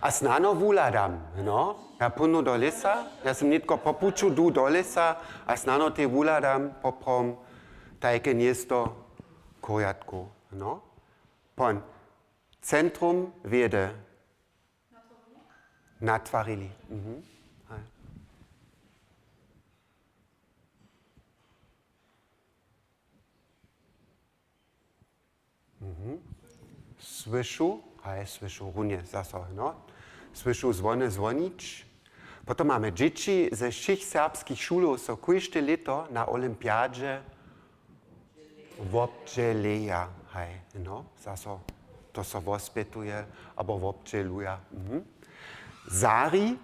A snano vuladam, no, ja punu do lesa, ja sam nitko popuču du do lesa, a snano te vuladam poprom tajke město Koriatku, no. Pon, centrum vede natvarili. Słyšu, słyšu runie zase, no. Słyšu zvony zvonič. Potom máme dzieci ze všich serbskich šulov, so kujšte leto na olympiádže wobdźeleja, no, zase to so wospětuje, abo wobdźeluje. Zari,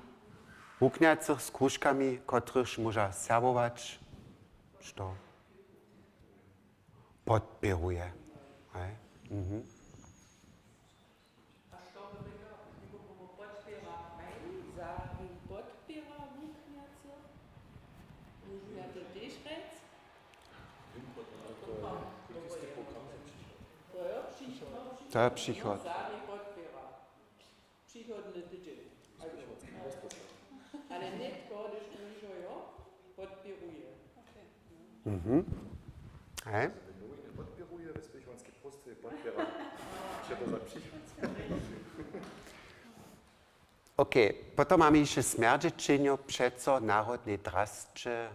wukňacych s kružkami, kotryž môža servować, što podpěruje. To je příchod. Ale netko, když můžu, jo, podpěruje. Hej. Podpěruje, ve spichonské prostředí podpěra. Vše to za příchod. OK, potom máme ještě smerdžečenio, přeco národné drastče,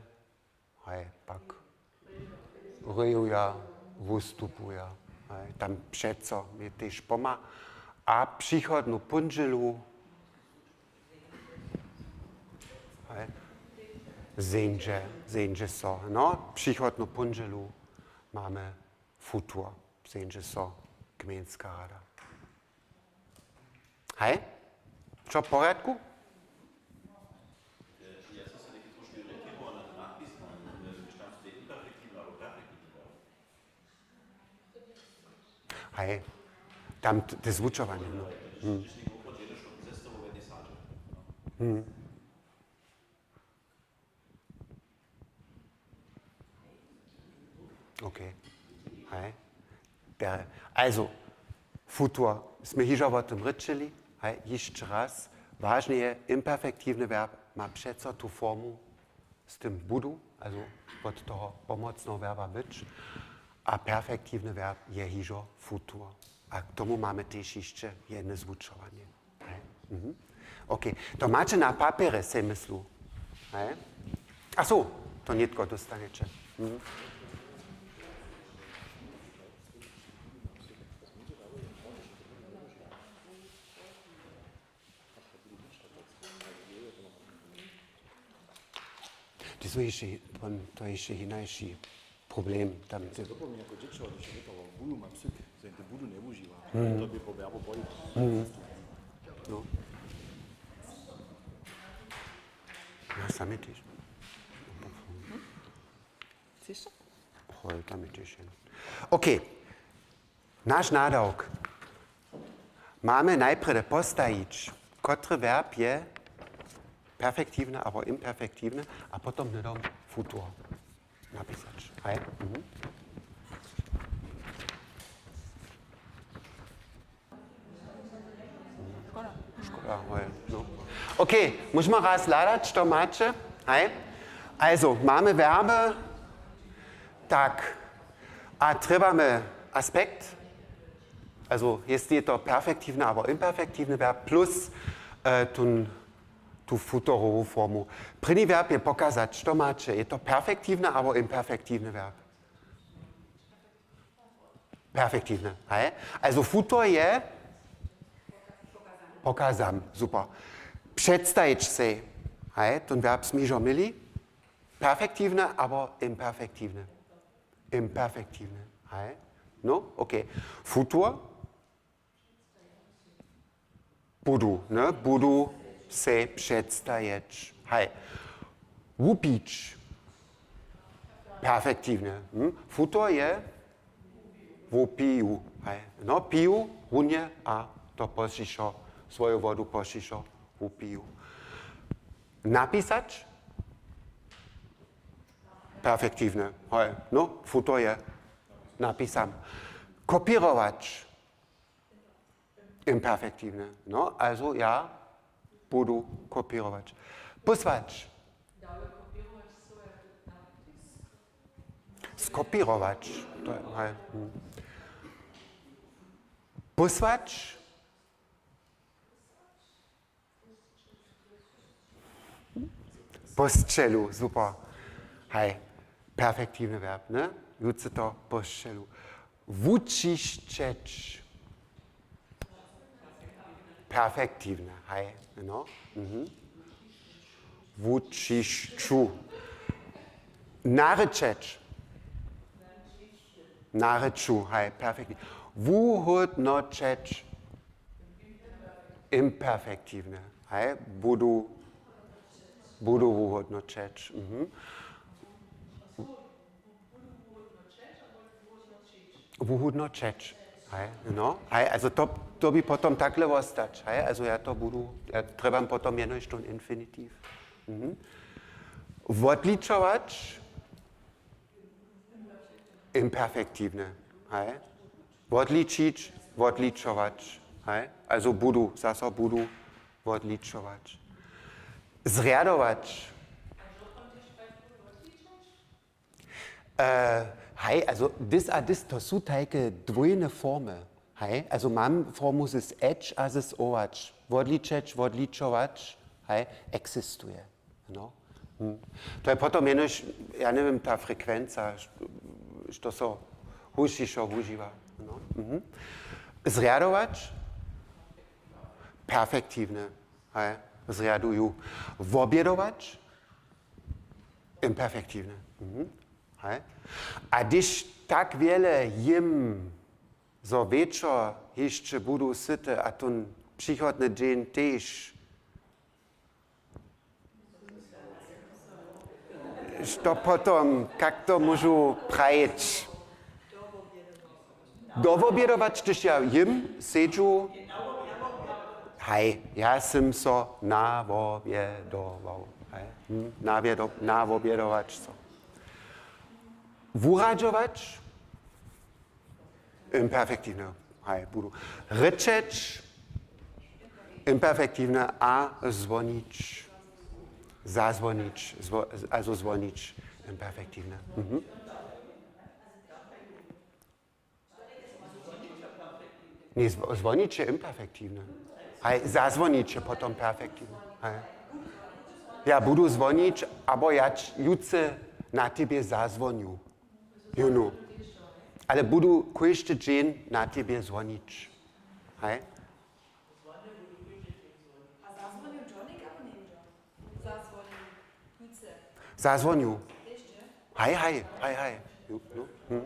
hej, pak ryjuja, vystupuja, hej, tam přeco je tež poma. A příchodnu punželu, hej, zenže so, no, příchodnu punželu máme futur, zenže so, gmenská rada. Hej? Čo, v poriadku? Hej, tam to zvučovanie, no. OK, hej. Also, futur, sme hižo o tom rečeli, hej, ještě raz, vážně je, imperfektivní verb má přece tu formu s tím budu, also od toho pomocného verba byč, a perfektivní verb je hižo futur. A k tomu máme tež ještě jedno zvučovanie. OK, to máte na papíre, se myslu. Hej? A so, to nitko dostanete. To je ještě jiný problém. Tam To mi jako děčo, když je to budu mám psyk, se to budu neužívá. To by po verbu bojit. No. Ja sami tež. Siehst du? Oj, damit je šen. OK. Naš nadawk. Mamy najprve postajić, kotry verb je perfektywny albo imperfektywny, a potom nedom futur napisać. Hej? Szkoda, hej, no. Okay, musimy raz ladać, to macie. Hej? Also, mamy verby, tak, a trebamy aspekt, also jest to perfektywny albo imperfektywny verb plus tu futurową formu. První verb je pokazać, co macie. Je to perfektywny albo imperfektywny verb? Perfektywny, hej? Also futur je pokazam, super. Przedstawić się, hej? Ten verb smiżo myli. Perfektywny albo imperfektywny? Imperfektywny, hej? No, okay. Futur? Budu, ne? Budu se przedstawić. Hej. Łupić. Perfektywny. Futur je wupiju. Hej. No, piju, runie, a to pošišo, svoju vodu pošišo, wupiju. Napisać? Perfektywny. Hej. No, futur je napisam. Kopierować. Imperfektywny. No, also ja budu kopierować. Posłać. Skopierować. Posłać. Postrzelu, super. Hej, perfektywny verb, ne? Jutze to postrzelu. Wučišćeć. Perfektywny, hej, no. Wučišću. Naryczeć. Naryczu, hej, perfektywny. Wuhodnočeć. Imperfektywny, hej, budu wuhodnočeć. Wuhodnočeć. Hej, no, hej, also to by potom takhle ostać, hej, also ja to budu, ja trebam potom jenož ten infinitiv. Odličować. Imperfektywny, hej. Odličić, odličować, hej. Also budu, zase budu odličować. Zrjadować. Hej, also dis to są takie dwójne formy. Hej, also mam formu z eć a z ołacz. Odličeć, odličować, hej, eksistuje. No. To je potom jenož, ja nie wiem, ta frekwencja, što so hušišo uživa. No. Zrjadować. Perfektywny. Hej, zrjaduju. Obiedować. Imperfektywny. Hej. A když tak wiele jim, zo wieczor jeszcze budu syte, a ten przychodny dzień też, to potom, jak to můžu prajeć? Dovobědować, když ja jim sedžu? Hej, ja jsem so navobědoval. Navobědować so. Wuradžować? Imperfektywny. Hej, budu. Ryczeć? Imperfektywny. A zvonić? Zazwonić, also zwonić, imperfektywny. Nie, zwonić je imperfektywny. Hej, zazwonić je potom perfektywny. Hej. Ja budu zvonić, abo ja jutce na tebie zazwoniu. You know. Ale budu każdy dzień na tebie dzwonić. Hej? Zazwonił. Hej, hej, hej, hej. No.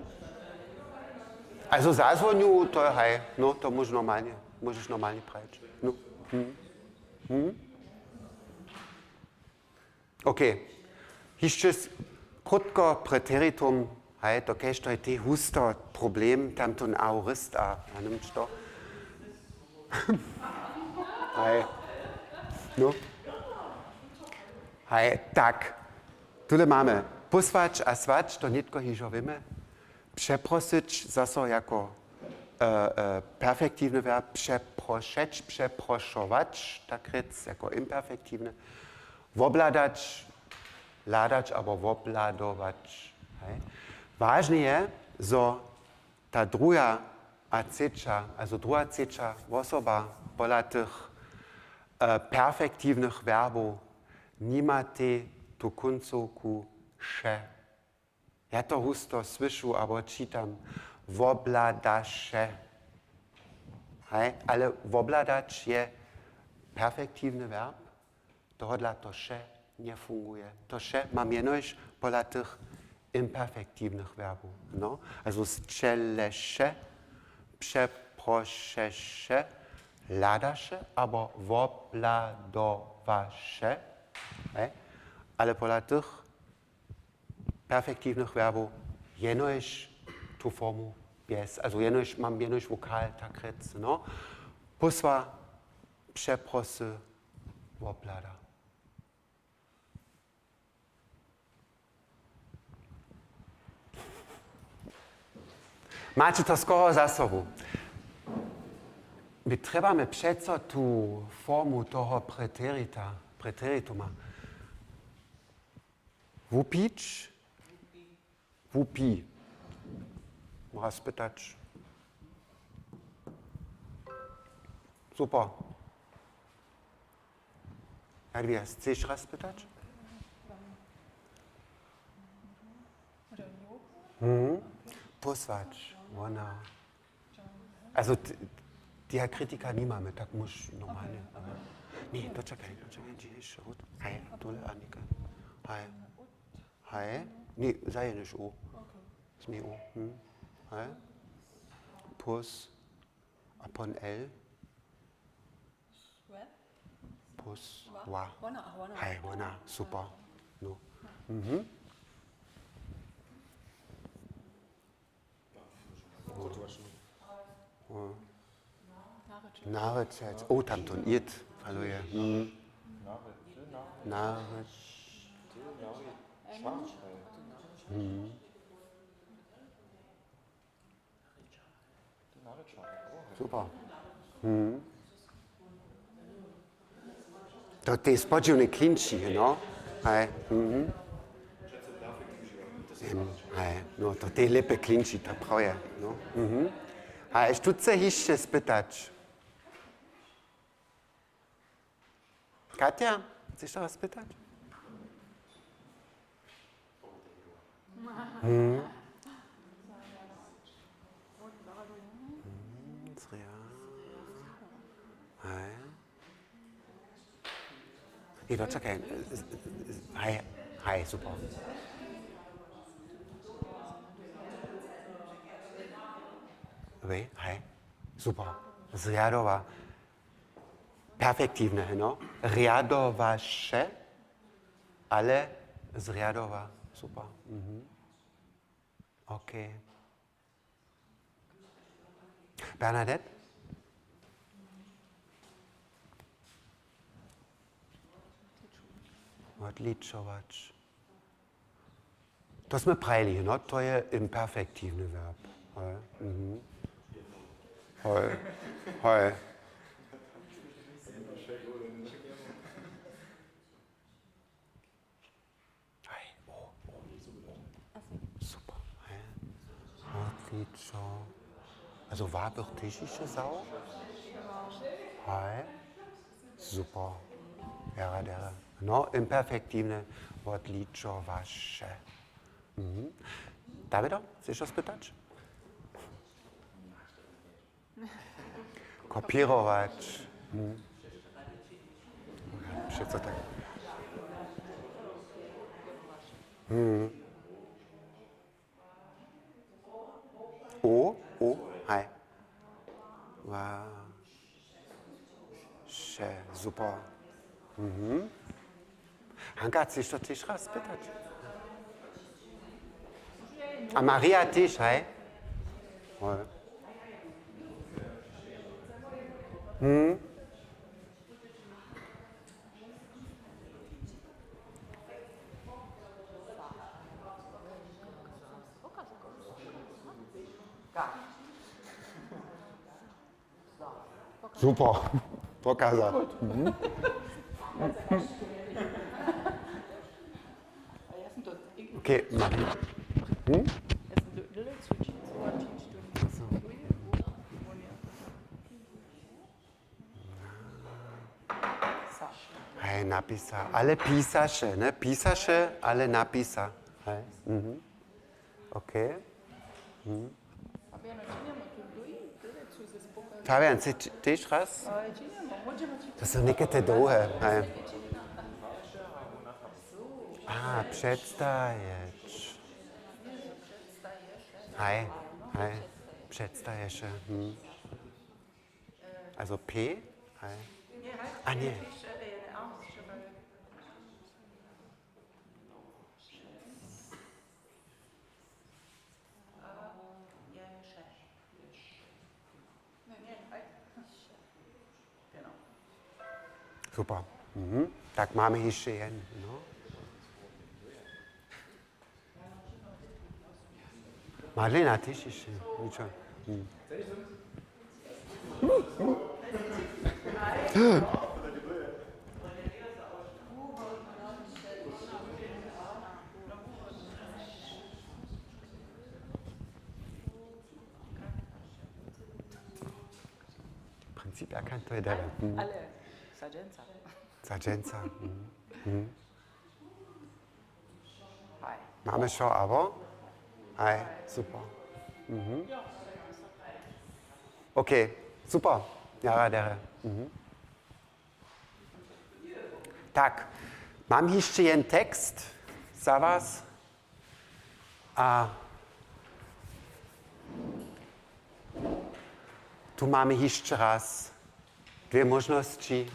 Also zazwonił, to hej, no to możesz normalnie prać. No. Okay. Jeszcze Krutko preteritum, hej, to kež to je te husto problem, tam to aurist a nemš to. Hej. No. Hej, tak. Tule máme posvać a svać, to nitko hižo víme. Přeprosić zase jako perfektywny verb, przeproszeć, przeproszować, tak rec, jako imperfektywny. Wobladać, ladać albo wobladować. Ważne je, że ta druga acecza, also druga acecza osoba pola tych perfektywnych verbów nie ma te tu końcówku sze. Ja to husto słyszę albo czytam. Wobladasze. Ale wobladać je perfektywny verb, tohodla to sze nie funguje. To sze mam jenoś pola tych imperfektywnych verbów. No? Also strzellesze, przeproszesze, ladasze, albo wobladowasze. Ale pola tych perfektywnych verbów jenoś tu formu bez, also mam jenoś vokal, tak rec, no. Posła, przeprosy, woblada. Macie to skoro za sobą. My trebamy přeco tu formu toho preterituma. Wupić, wupi. Můžu spýtať. Super. Jadwiga, chceš raz spýtať? Posvať, genau. Also, die Kritiker nemáme, tak můž normálně. Nee, dočekaj, die ist gut. Hej, dole, Annika. Hej. Nee, sei nicht o. Ist mir o. Hej. Pus. Upon L. Pus. Wa. Hej, wana. Super. No. Naryczec. O, tam to it. Halleluja. Narycz. Super. To ty spodziewny klinci, no? Hej. Hej, no to ty lipy klinci, to prawie, no? Hej, ich tu se jeszcze spytać. Katja, chcesz to was spytać? Nee, doch, czekaj. Hej, super. Hej, super. Zriadowa. Perfektywne, no. Riadowasze, ale zriadowa. Super. Okay. Bernadette? Odliczować. To jsme prajli, no? To je imperfektívny verb. Hej. Super. Odliczo. Also wahrbertichische Sau? Hej. Super. Ja. No, imperfektywne odliczowasze. Dawido, chcesz to spytać? Kopierować. Wszystko tak. Hej. Super. Hanka, chcesz to też raz spytać? A Maria też, hej? Hej. Super, pokazał. Okay, Maria. Hej, napisa. Ale pisaše, ne? Pisaše, ale napisa. Hej. Okay. Fabian, ty raz? To są niektóre długie. Hej. A, przedstajesz. Hej, hej. Przedstajesz. Also P? Hej. A nie. Super. Tak máme ještě jen. No. Madlena, ty ještě. Ničo. Prinzip erkannt, to je dele. Ale Sargenza. Sargenza. Hi. Máme šo, abo? Hej, super. OK, super. Ja, dere. Tak, mám ještě jen text za vás. A tu máme ještě raz dvě možnosti.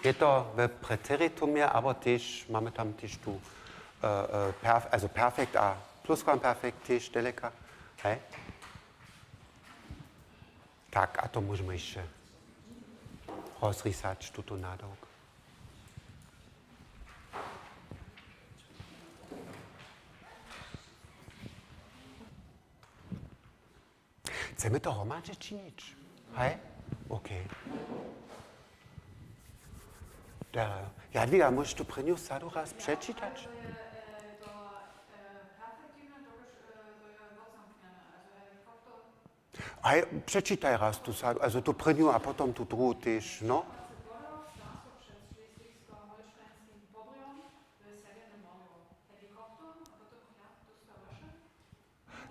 Je to v preteritumie, aber tež máme tam tež tu also perfekt a plusquamperfekt tež deleka. Hej? Tak, a to můžeme ještě rozrýsat tuto nádok. Chceme to hromadže činit? Hej? OK. Jadwiga, możesz tu prvnú sadu raz prečítať? Aj, prečítaj raz tu sadu, also tu prvnú a potom tu druhú tiež, no?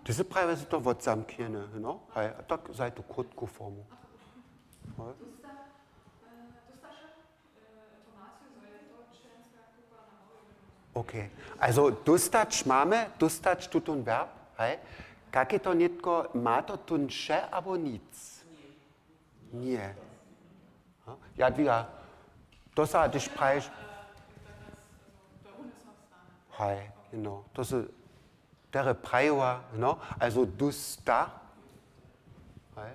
Ty si práve to odzamknjené, no? Aj, a tak zaj tu krutku formu. Aj. OK. Also dostać mamy, dostać tu ten verb, hej? Kak je to netko, má to tun še, abo nic? Nie. Jadwiga, to sa, když praješ... Hej, genau. To se, tere prajova, no? Also dusta. Hej.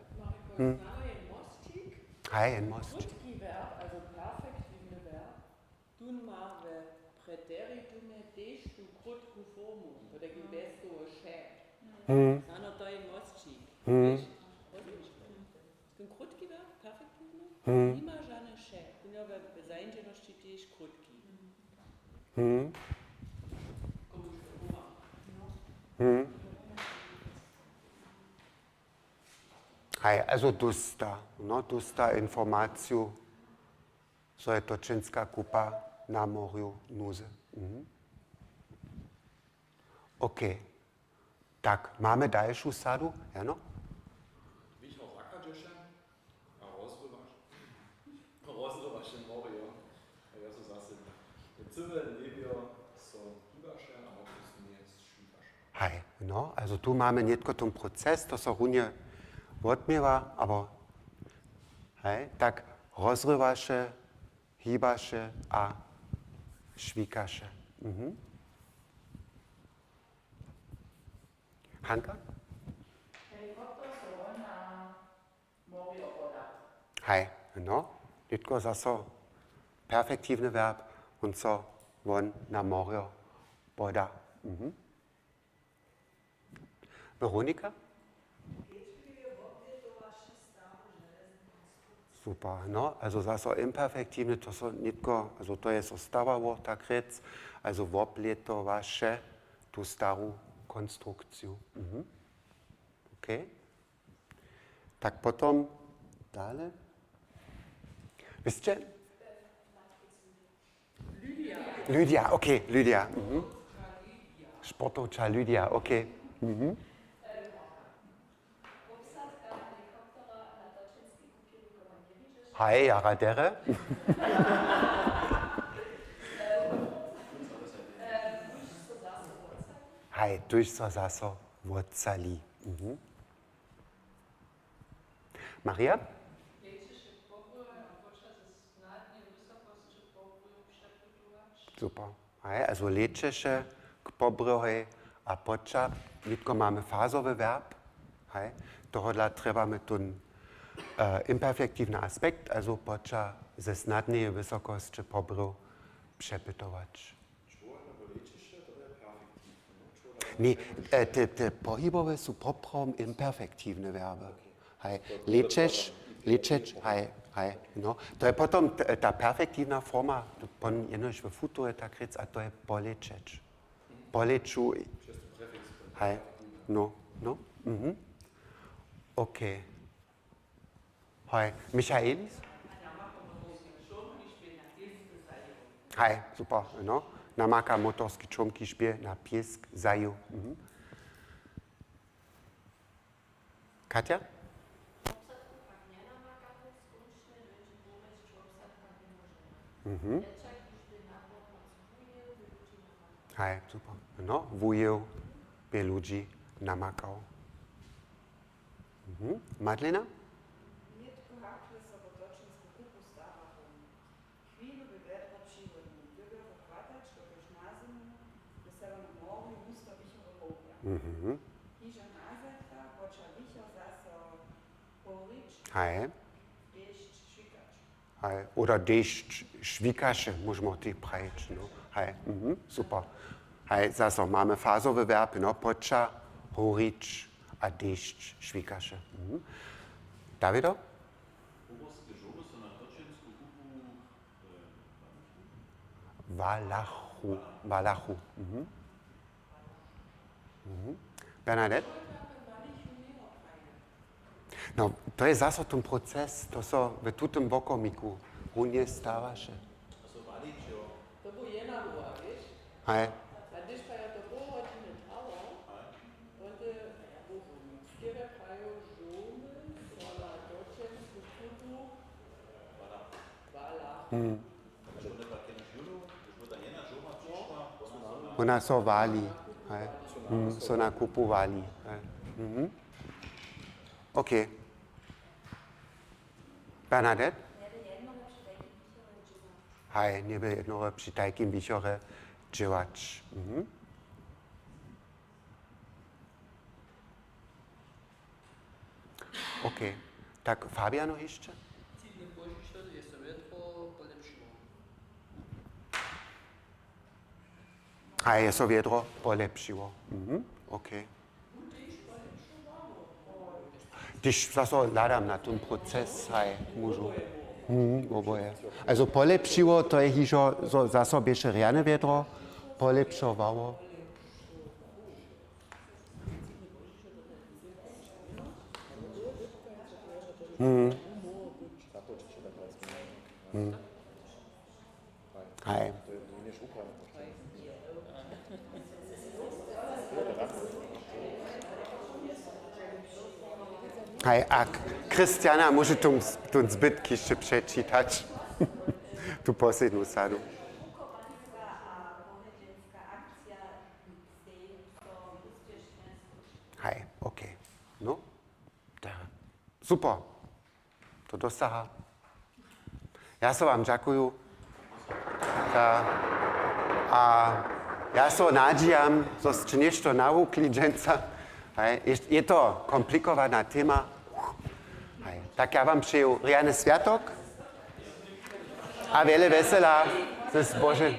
Hej, en mostik. Also perfekt wie ein Verb. Tun mave preteritume destu krutku formu. Oder gebesto o še. Ano to je mostčík. Ten krutki verb, perfekt wie nima žane še. Kuna v zainčenosti tež krutki. Hej, also dusta, no? Dusta informaciju, co je to čínská kupa na morju Nuze. OK. Tak, máme další sadu, ano? Bych auch Ackerjäsche, a Rosenrösche Morio. Ja, so sagst du. Zimmer, Lebio, so Hüberschen, aber das ist mir jetzt Schüberschen. Hej, no, also tu máme netko ten proces, to sa runie odmieva, aber hej, tak rozrywaše, hýbaše a švíkaše. Hanka? Helikopter są na morzu woda. Hej, no. Litko zaso perfektywny verb und so won na morio boda. Veronika? Super, no, also zaso imperfektywny to so nitko, also to je so stała worta krec, also wobletowaše tu starú konstrukciu. OK. Tak potom dále. Wisst ihr? Lydia, okay, Lydia. Sportovča Lydia, okay. Hej, Jaradere. Hej, tuž so zaso vodcali. Maria? Super. Hej, also lečeše k pobrohej a poča. Litko máme fázový verb. Hej, tohodla trebáme ten imperfektívny aspekt, also poča ze snadnej wysokości pobru przepytować. Nie, te pohybowe są poprom imperfektywne verby. Hej, lečeš, hej, no. To je potom ta perfektívna forma, pon jenož v future tak rec, a to je polečeč. Poleču, hej, no. Okay. Hej, Michaelis? Hej, super, no. Namaka motorski čomki špie na piesk zaju. Katja? Hej, super. No, vujil by ľudí namakal. Madlena? Hej. Hej. Oder dešť švikaše, môžeme tých praječ. No. Hej. Super. Hej, zase máme fázové verby, no, poča, horič a dešť švikaše. Davido? Valachu. Bernadette? No, to je zase ten proces, to so v tutem bokomiku runie stávaše. To bo jedna była, wiesz? Hej. A když pa ja to pohodine tala, onda skierepajú žumy, sola dočensku kubu, vala. Ona so vali. Hej. So nakupovali. Hej. OK. Bernadette? Hej, nebe jednore przy takim wieczorze działać. OK. Tak Fabiano jeszcze? Hej, je so wiedro polepszyło. OK. Když zase hľadám na ten proces, hej, môžu. Oboje. Also polepšiło to je hižo zase bieše riane vedro, polepšovalo. Hej. Hej, a Krystiana może ten zbytki jeszcze przeczytać. Tu poslednú sadu. Hej, OK. No, super. To dosaha. Ja sa vám ďakujem. A ja sa nadíjam, že ste niečo naučili, dženca. Hej, je to komplikovaná téma. Hej, tak ja vám přeju riadny sviatok a veľa veselá ze Bože.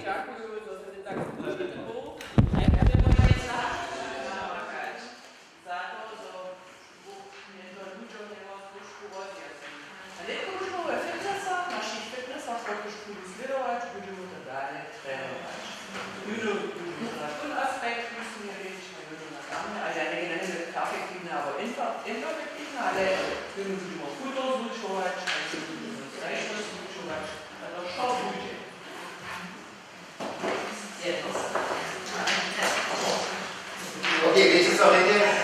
Ok, viete co, viete?